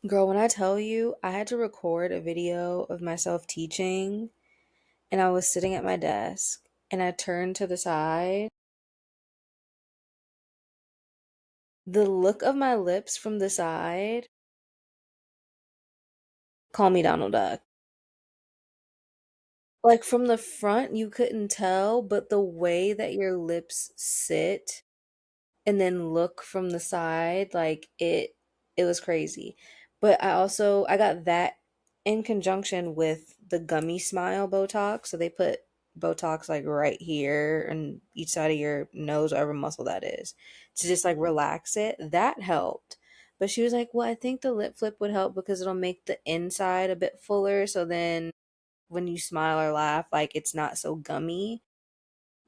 Girl, when I tell you, I had to record a video of myself teaching, and I was sitting at my desk, and I turned to the side. The look of my lips from the side, call me Donald Duck. Like from the front, you couldn't tell, but the way that your lips sit and then look from the side, like it was crazy. But I got that in conjunction with the gummy smile Botox. So they put Botox like right here and each side of your nose, whatever muscle that is, to just like relax it. That helped. But she was like, "Well, I think the lip flip would help because it'll make the inside a bit fuller, so then when you smile or laugh, like it's not so gummy."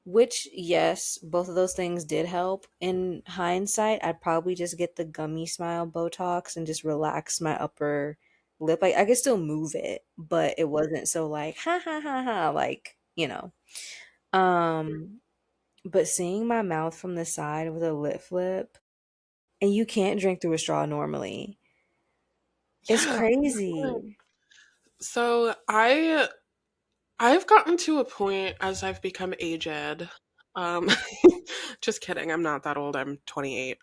Which, yes, both of those things did help. In hindsight, I'd probably just get the gummy smile Botox and just relax my upper lip. Like I could still move it, but it wasn't so like ha ha ha ha like. Um, but seeing my mouth from the side with a lip flip, and you can't drink through a straw normally. It's Yeah. crazy. So I've gotten to a point as I've become aged. Um just kidding, I'm not that old. I'm 28.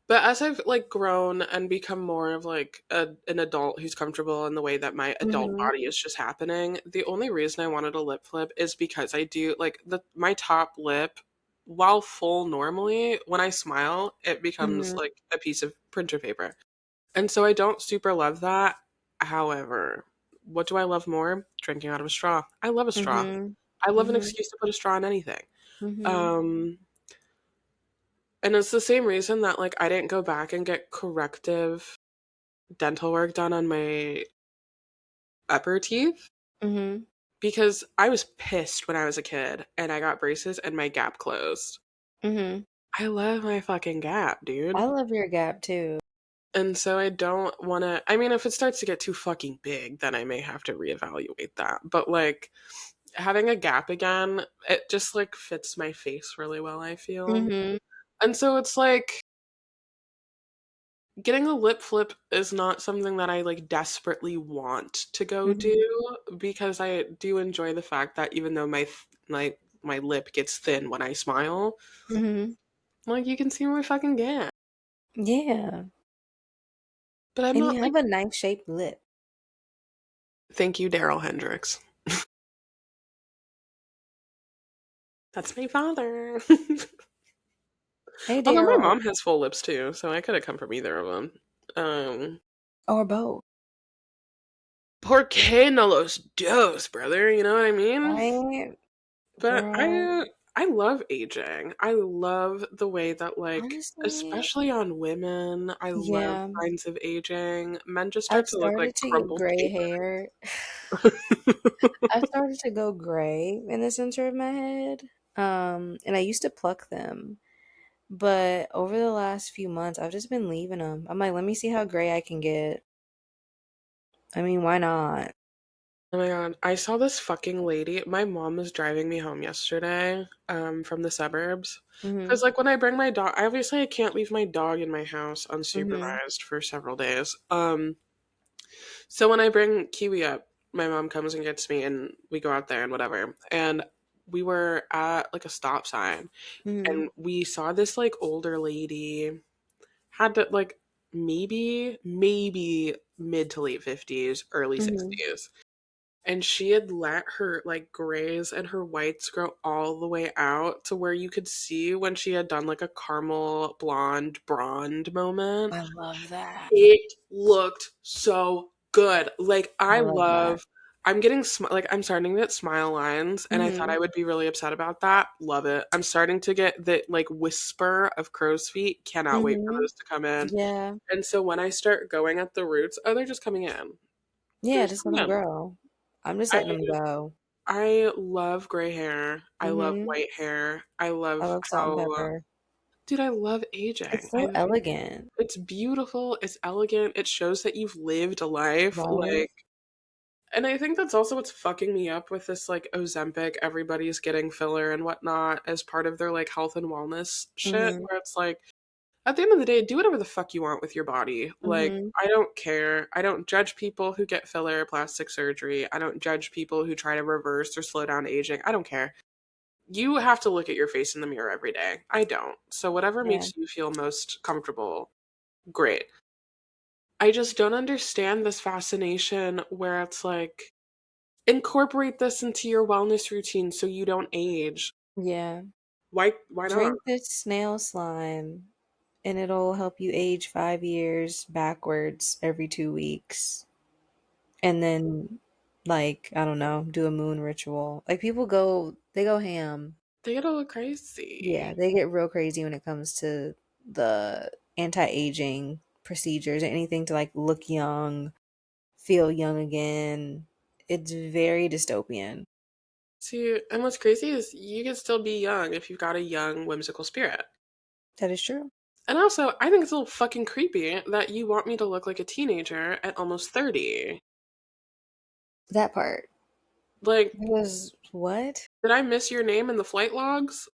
But as I've like grown and become more of like an adult who's comfortable in the way that my adult Mhm. body is just happening, the only reason I wanted a lip flip is because I do like the my top lip, while full normally, when I smile, it becomes Mhm. like a piece of printer paper. And so I don't super love that. However, what do I love more? Drinking out of a straw. I love a straw. Mhm. I love an Mhm. excuse to put a straw in anything. Mhm. Um, and it's the same reason that like I didn't go back and get corrective dental work done on my upper teeth Mhm. because I was pissed when I was a kid and I got braces and my gap closed. Mhm. I love my fucking gap, I dude. love your gap too. And so I don't want to. I mean, if it starts to get too fucking big, then I may have to reevaluate that. But like having a gap again, it just like fits my face really well, I feel. Mhm. And so it's like getting a lip flip is not something that I like desperately want to go Mhm. do because I do enjoy the fact that even though my lip gets thin when I smile, Mhm. like you can see my fucking gap. Yeah. But I'm And not you like have a nice shaped lip. thank you, Daryl Hendricks. That's my father. Hey, Although my Daryl. mom has full lips too, so I could have come from either of them. Um, Or both. por qué no los dos, brother? You know what I mean? Right? But Girl. I love aging. I love the way that like Honestly, especially on women, I love yeah. signs of aging. Men just I've start to look like started to get crumpled gray paper. hair. I've started to go gray in the center of my head. And I used to pluck them. But over the last few months, I've just been leaving them. I'm like, let me see how gray I can get. I mean, why not? Oh my god, I saw this fucking lady. My mom was driving me home yesterday, from the suburbs. Mhm. Because like when I bring my dog, obviously I can't leave my dog in my house Mhm. unsupervised for several days. So when I bring Kiwi up, my mom comes and gets me, and we go out there and whatever. And we were at like a stop sign, Mhm. and we saw this like older lady had to like maybe mid to late 50s, early Mhm. 60s, and she had let her like grays and her whites grow all the way out to where you could see when she had done like a caramel blonde blonde moment. I love that. It looked so good. Like I I love that. love I'm getting like I'm starting to get smile lines and I thought I Mhm. would be really upset about that. Love it. I'm starting to get the like whisper of crow's feet. Cannot wait for Mhm. those to come in. Yeah. And so when I start going at the roots, oh, they're just coming in. They're Yeah, just just let coming them in. grow. I'm just I letting them go. I love gray hair. I love Mhm. white hair. I I love love salt and how, pepper. dude, I love aging. It's so elegant, It's beautiful. It's elegant. It shows that you've lived a life. right? Like, and I think that's also what's fucking me up with this, like, Ozempic, everybody's getting filler and whatnot as part of their, like, health and wellness shit, Mhm. where it's like, at the end of the day, do whatever the fuck you want with your body. Like, Mhm. I don't care. I don't judge people who get filler or plastic surgery. I don't judge people who try to reverse or slow down aging. I don't care. You have to look at your face in the mirror every day. I don't. So whatever Yeah. makes you feel most comfortable, great. I just don't understand this fascination where it's like incorporate this into your wellness routine so you don't age. Yeah. Why not? Drink this snail slime and it'll help you age 5 years backwards every 2 weeks. And then, like, I don't know, do a moon ritual. Like, they go ham. They get a little crazy. Yeah, they get real crazy when it comes to the anti-aging procedures, anything to like look young, feel young again. It's very dystopian. See, and what's crazy is you can still be young if you've got a young, whimsical spirit. That is true. And also, I think it's a little fucking creepy that you want me to look like a teenager at almost 30. That part. Like, Because what? did I miss your name in the flight logs?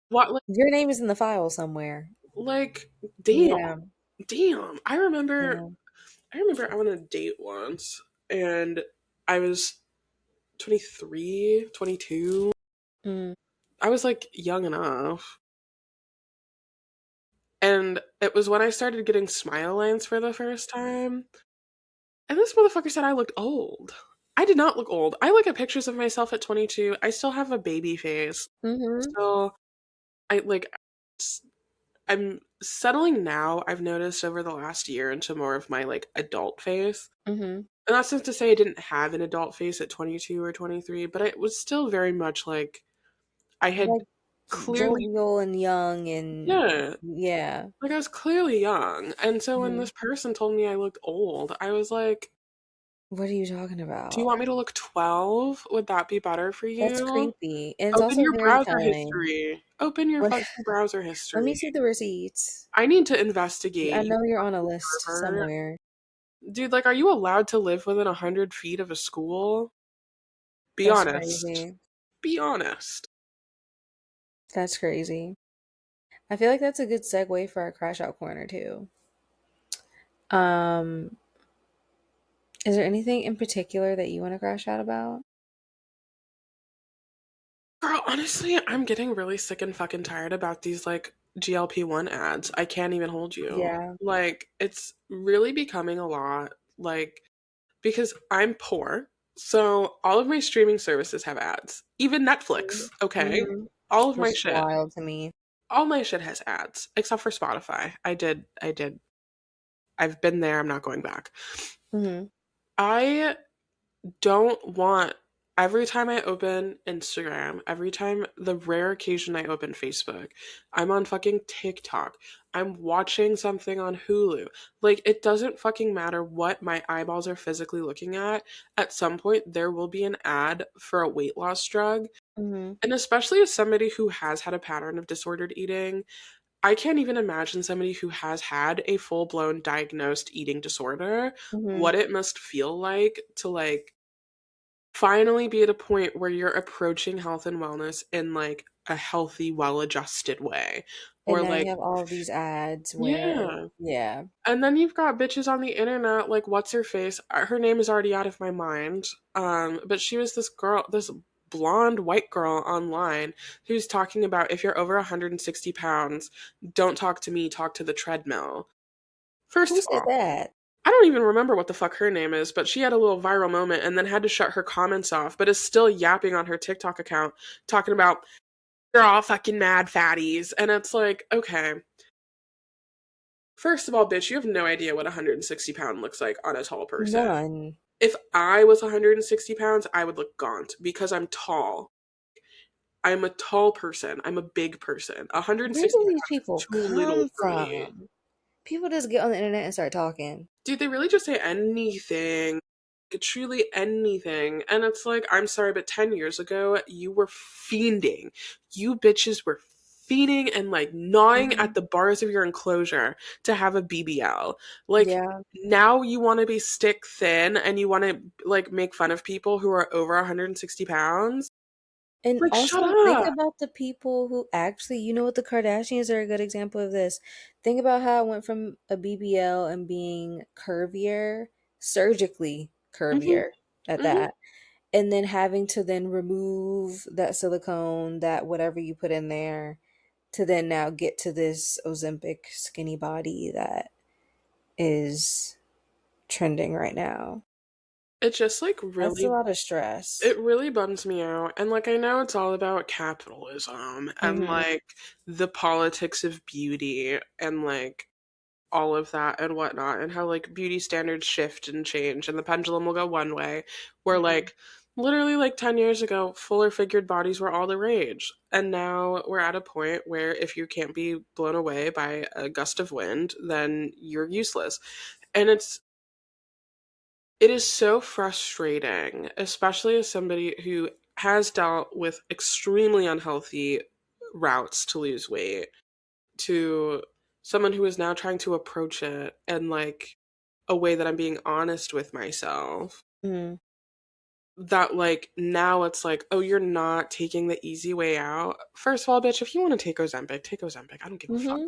What, Your name is in the file somewhere. like, damn, Yeah. damn. I remember Yeah. I remember I went on a date once and I was 23, 22. Mm, I was like young enough. And it was when I started getting smile lines for the first time. And this motherfucker said I looked old. I did not look old. I look at pictures of myself at 22. I still have a baby face. mhm, So I like I'm settling now. I've noticed over the last year into more of my like adult face. mhm. And that's not to say I didn't have an adult face at 22 or 23, but it was still very much like I had Like clearly, jovial and young and yeah, yeah. like I was clearly young. And so when Mhm. this person told me I looked old, I was like, What are you talking do you about? want me to look 12? Would that be better for That's you? creepy, and it's Open also your very browser telling. history. Open your Let fucking browser let me history. see the receipts. I need to I investigate, you know you're on a fucking list pervert. somewhere. Dude, like, are you allowed to live within 100 feet of a school? Be That's honest. crazy. Be honest. That's crazy. I feel like that's a good segue for our crash out corner too. Um, is there anything in particular that you want to crash out about? Girl, honestly, I'm getting really sick and fucking tired about these, like, GLP-1 ads. I can't even hold you. Yeah. Like, it's really becoming a lot. Like, because I'm poor, so all of my streaming services have ads. Even Netflix, okay? Mm-hmm. All of Which my is shit. wild to me. All my shit has ads, except for Spotify. I did. I've been there, I'm not going back. Mm-hmm. I don't want every time I open Instagram, every time the rare occasion I open Facebook, I'm on fucking TikTok. I'm watching something on Hulu. Like it doesn't fucking matter what my eyeballs are physically looking at. At some point there will be an ad for a weight loss drug. Mm-hmm. And especially as somebody who has had a pattern of disordered eating, I can't even imagine somebody who has had a full-blown diagnosed eating disorder Mm-hmm. what it must feel like to like finally be at a point where you're approaching health and wellness in like a healthy, well-adjusted way. And Or now you like, have all of these ads where, yeah. yeah. And then you've got bitches on the internet like what's her face? Her name is already out of my mind. But she was this girl, this blonde white girl online who's talking about if you're over 160 pounds, don't talk to me, talk to the treadmill. First Who of said all, that? I don't even remember what the fuck her name is, but she had a little viral moment and then had to shut her comments off, but is still yapping on her TikTok account talking about they're all fucking mad fatties. And it's like, okay, first of all, bitch, you have no idea what 160 pound looks like on a tall person. None. If I was 160 pounds, I would look gaunt because I'm tall. I'm a tall person. I'm a big person. Where 160 do these pounds is people too little come for me. from? People just get on the internet and start talking. Dude, they really just say anything, truly anything. And it's like, I'm sorry, but 10 years ago, you were fiending. You bitches were fiending and like gnawing Hmm. at the bars of your enclosure to have a BBL. Like, Yeah. now you want to be stick thin and you want to like make fun of people who are over 160 pounds. And Like, shut also think up. about the people who actually, you know what, the Kardashians are a good example of this. Think about how it went from a BBL and being curvier, surgically Hmm. curvier at Hmm. that, and then having to then remove that silicone, that whatever you put in there, to then now get to this Ozempic skinny body that is trending right now. It just like That's a really lot of stress. it really bums me out. And like I know it's all about capitalism and Mm-hmm. like the politics of beauty and like all of that and whatnot and how like beauty standards shift and change and the pendulum will go one way where Mm-hmm. like literally like 10 years ago fuller figured bodies were all the rage and now we're at a point where if you can't be blown away by a gust of wind then you're useless and it is so frustrating, especially as somebody who has dealt with extremely unhealthy routes to lose weight, to someone who is now trying to approach it in like a way that I'm being honest with myself. Mm-hmm. That like now it's like, oh, you're not taking the easy way out. First of all, bitch, if you want to take Ozempic, take Ozempic. I don't give a fuck.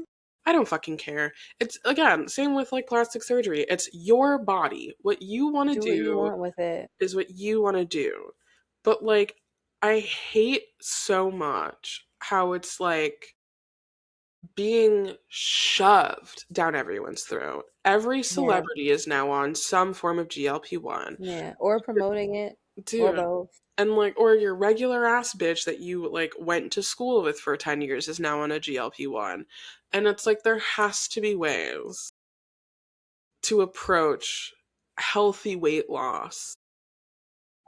I don't fucking care. It's again, same with like plastic surgery. It's your body. What you want to Do what you do want with it. is what you want to do. But like, I hate so much how it's like being shoved down everyone's throat. Every Yeah. celebrity is now on some form of GLP-1. Yeah. Or promoting it, or Dude, both. and like, or your regular ass bitch that you like went to school with for 10 years is now on a GLP-1. And it's like there has to be ways to approach healthy weight loss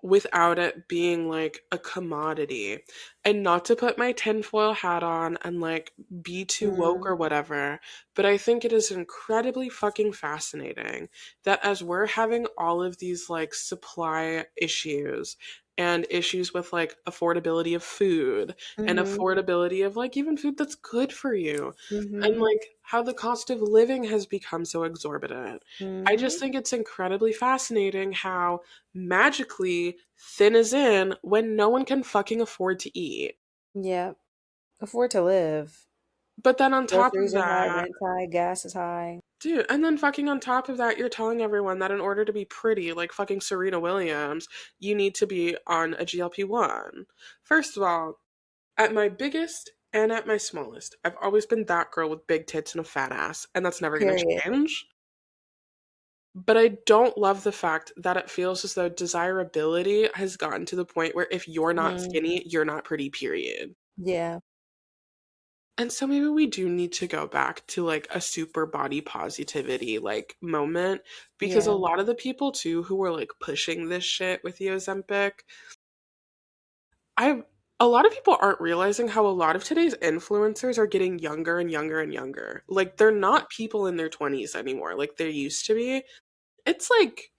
without it being like a commodity. And not to put my tinfoil hat on and like be too woke Mm, or whatever, but I think it is incredibly fucking fascinating that as we're having all of these like supply issues and issues with like affordability of food and mm-hmm. affordability of like even food that's good for you and Mm-hmm. like how the cost of living has become so exorbitant. I just Mm-hmm. think it's incredibly fascinating how magically thin is in when no one can fucking afford to eat. Yeah. Afford to live. But then on top of Groceries are high, that, rent's high, gas is high. dude, and then fucking on top of that, you're telling everyone that in order to be pretty, like fucking Serena Williams, you need to be on a GLP-1. First of all, at my biggest and at my smallest, I've always been that girl with big tits and a fat ass, and that's never gonna Period. change. But I don't love the fact that it feels as though desirability has gotten to the point where if you're not Mm, skinny, you're not pretty, period. yeah. And so maybe we do need to go back to like a super body positivity like moment because a Yeah. lot of the people too who were like pushing this shit with the Ozempic, I a lot of people aren't realizing how a lot of today's influencers are getting younger and younger and younger. Like they're not people in their 20s anymore like they used to be. It's like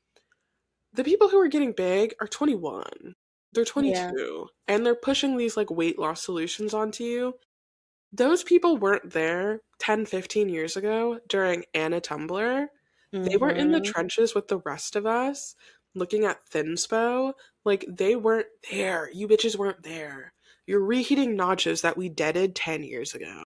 the people who are getting big are 21. They're Yeah. 22 and they're pushing these like weight loss solutions onto you. Those people weren't there 10, 15 years ago during Anna Tumblr. They were in the Mm-hmm. trenches with the rest of us looking at Thinspo. Like, they weren't there. You bitches weren't there. You're reheating nachos that we deaded 10 years ago.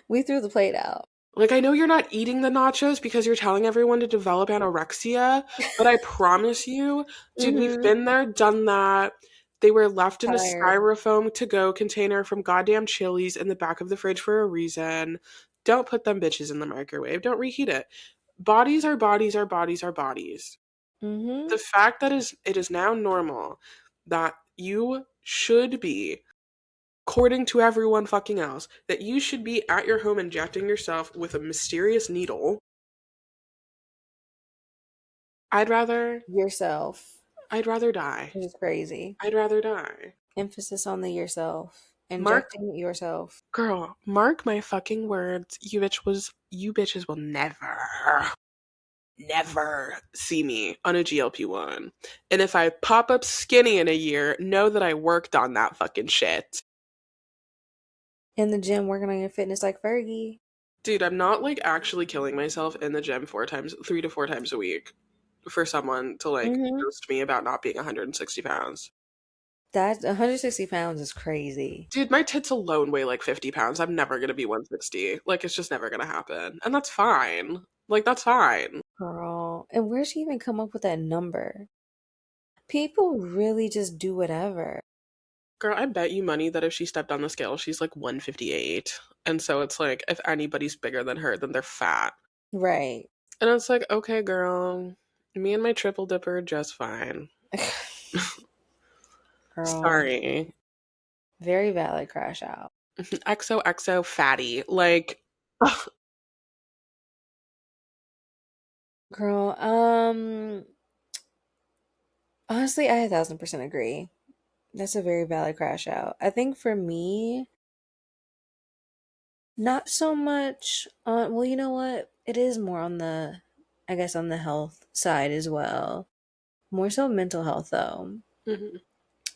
We threw the plate out. Like, I know you're not eating the nachos because you're telling everyone to develop anorexia, but I promise you, dude, we've Mm-hmm. been there, done that. They were left in a Tired. styrofoam to go container from goddamn Chili's in the back of the fridge for a reason. Don't put them bitches in the microwave. Don't reheat it. Bodies are bodies are bodies are bodies. Mm-hmm. The fact that it is now normal that you should be according to everyone fucking else, that you should be at your home injecting yourself with a mysterious needle. I'd rather Yourself, I'd rather die. which is crazy. I'd rather die. Emphasis on the yourself. Mark Injecting yourself. mark my fucking words. You bitches will never see me on a GLP-1. And if I pop up skinny in a year, know that I worked on that fucking shit. In the gym working on your fitness like Fergie. Dude, I'm not like actually killing myself in the gym 3 to 4 times a week for someone to like Mm-hmm. roast me about not being 160 pounds. That 160 pounds is crazy. Dude, my tits alone weigh like 50 pounds. I'm never gonna be 160. Like, it's just never gonna happen. And that's fine. Like, that's fine. Girl. And where'd she even come up with that number? People really just do whatever. Girl, I bet you money that if she stepped on the scale, she's like 158. And so it's like, if anybody's bigger than her, then they're fat. Right. And it's like, okay, girl, me and my triple dipper are just fine. Girl. Sorry. Very valid crash out. XOXO fatty. Like, Girl, honestly, I 1,000% agree. That's a very valid crash out. I think for me, not so much on, well, you know what? It is more on the, I guess, on the health side as well. More so mental health, though. mhm.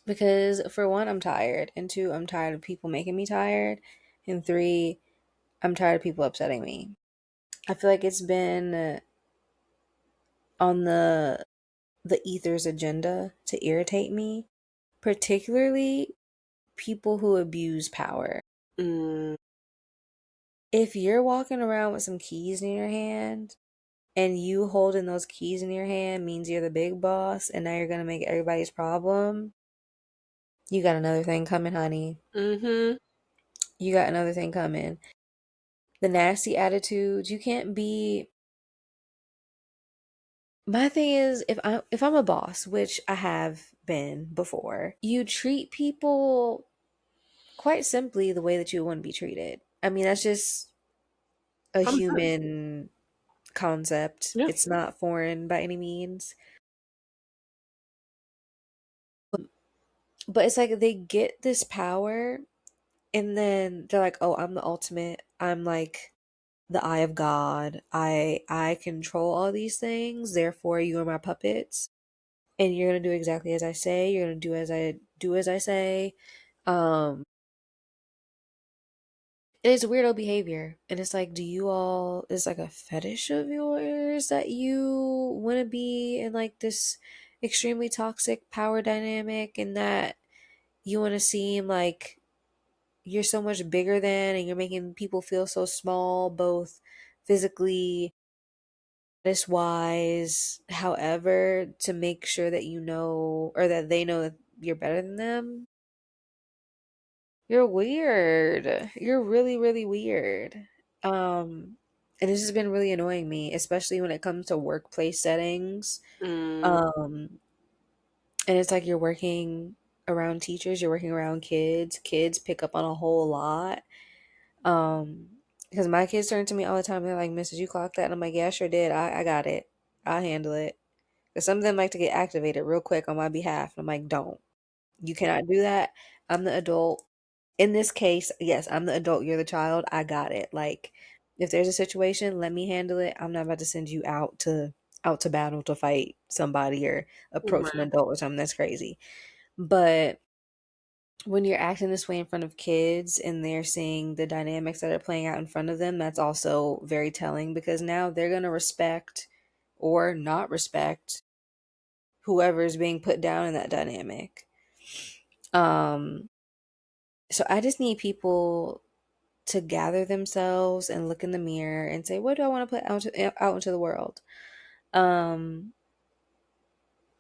Because for one, I'm tired. And two, I'm tired of people making me tired. And three, I'm tired of people upsetting me. I feel like it's been on the ether's agenda to irritate me, particularly people who abuse power. Mm. If you're walking around with some keys in your hand and you holding those keys in your hand means you're the big boss and now you're gonna make everybody's problem, you got another thing coming, honey. Mm-hmm. You got another thing coming. The nasty attitudes, you can't be. My thing is, if I'm a boss, which I have been before, you treat people quite simply the way that you want to be treated. I mean, that's just a Common sense. human concept. Yeah. It's not foreign by any means. But it's like they get this power and then they're like, "Oh, I'm the ultimate. I'm like the eye of God. I control all these things. Therefore, you are my puppets, and you're gonna do exactly as I say. You're gonna do as I say." Um, it's weirdo behavior, and it's like, do you all? Is like a fetish of yours that you want to be in like this extremely toxic power dynamic, and that you want to seem like you're so much bigger than, and you're making people feel so small, both physically, this wise, however, to make sure that you know or that they know that you're better than them. You're weird. You're really, really weird. And this has been really annoying me, especially when it comes to workplace settings. Mm. Um, and it's like you're working around teachers, you're working around kids. Kids pick up on a whole lot. Um, because my kids turn to me all the time. They're like, "Mrs. You clocked that?" And I'm like, "Yeah, I sure did. I got it. I'll handle it." Because some of them like to get activated real quick on my behalf. And I'm like, "Don't. You cannot do that. I'm the adult. In this case, yes, I'm the adult. You're the child. I got it. Like, if there's a situation, let me handle it. I'm not about to send you out to battle to fight somebody or approach an Right. adult or something. That's crazy." But when you're acting this way in front of kids and they're seeing the dynamics that are playing out in front of them, that's also very telling because now they're going to respect or not respect whoever is being put down in that dynamic. Um, so I just need people to gather themselves and look in the mirror and say, what do I want to put out into the world? Um,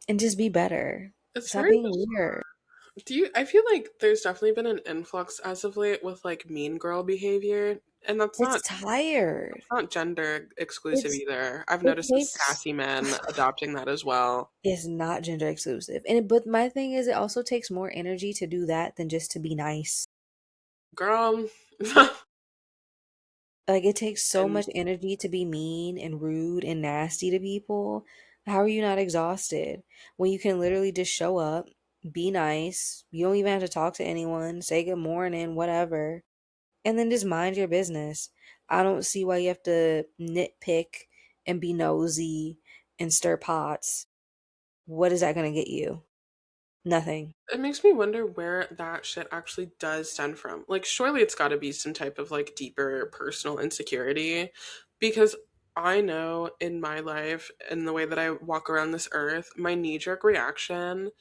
and just be better. It's Stop very being bizarre. weird. I feel like there's definitely been an influx as of late with like mean girl behavior. And It's tired. that's not gender exclusive It's either. I've it noticed the takes sassy men adopting that as well. is not gender exclusive. But my thing is it also takes more energy to do that than just to be nice. Girl. Like it takes so And much energy to be mean and rude and nasty to people. How are you not exhausted when you can literally just show up, be nice, you don't even have to talk to anyone, say good morning, whatever, and then just mind your business. I don't see why you have to nitpick and be nosy and stir pots. What is that going to get you? Nothing. it makes me wonder where that shit actually does stem from. Like, surely it's got to be some type of like deeper personal insecurity because I know in my life and the way that I walk around this earth, my knee jerk reaction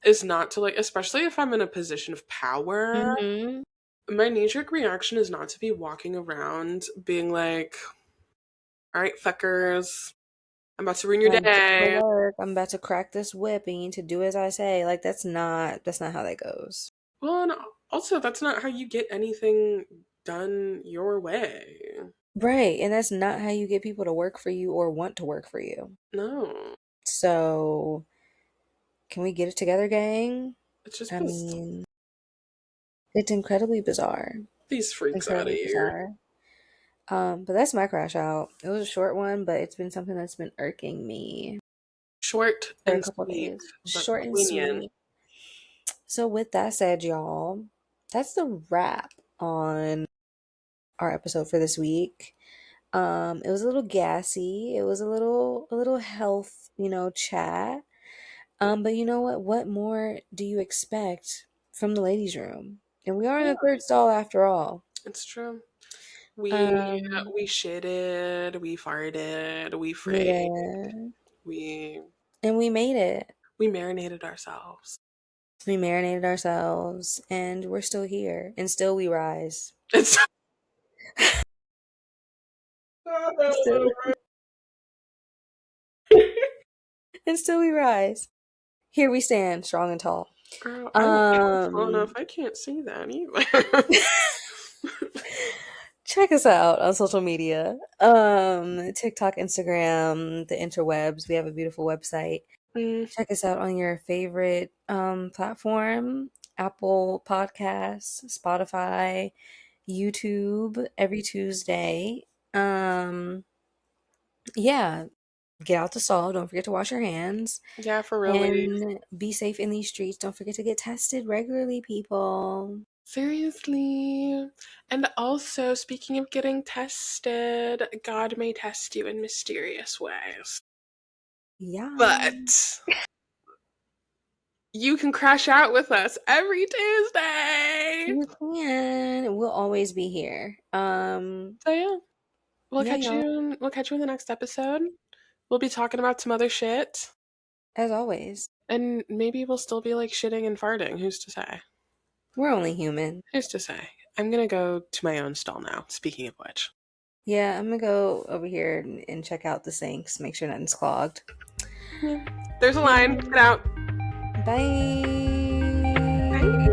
is not to like, especially if I'm in a position of power, Mhm. my knee jerk reaction is not to be walking around being like, all right, fuckers, I'm about to ruin your Time to go to day. work. I'm about to crack this whip and you need to do as I say. Like that's not how that goes. Well, and also, that's not how you get anything done your way. Right. And that's not how you get people to work for you or want to work for you. No, So, can we get it together, gang? it's just I mean, it's incredibly bizarre. these freaks out of Incredibly here. bizarre. But that's my crash out. It was a short one, but it's been something that's been irking me Short for a and couple sweet, days. but Short and poignant. sweet. So with that said, y'all, that's the wrap on our episode for this week. It was a little gassy. It was a little health, chat. But you know what? What more do you expect from the ladies' room? And we are in Yeah, the third stall after all. it's true. We Um, we shitted, we farted, we we frayed, did. we And we made it. we marinated ourselves. We marinated ourselves and we're still here. And still we rise. It's And still, and still we rise. Here we stand, strong and tall. Girl, I don't stand tall enough. Um, I can't see that either. check us out on social media. TikTok, Instagram, the interwebs. We have a beautiful website. Mm, Check us out on your favorite platform, Apple Podcasts, Spotify, YouTube every Tuesday. Yeah, get out the salt. Don't forget to wash your hands yeah, for real, ladies. and be safe in these streets. Don't forget to get tested regularly, people. Seriously. And also, speaking of getting tested, God may test you in mysterious ways. Yeah, But you can crash out with us every Tuesday. you can. We'll always be here. So yeah, Yeah, y'all. we'll catch you in the next episode. We'll be talking about some other shit. As always, And maybe we'll still be like shitting and farting. Who's to say? we're only human. Who's to say? I'm gonna go to my own stall now, speaking of which. Yeah, I'm gonna go over here and check out the sinks, make sure nothing's clogged. Yeah. There's a line. Yeah. Get out. Bye. Bye.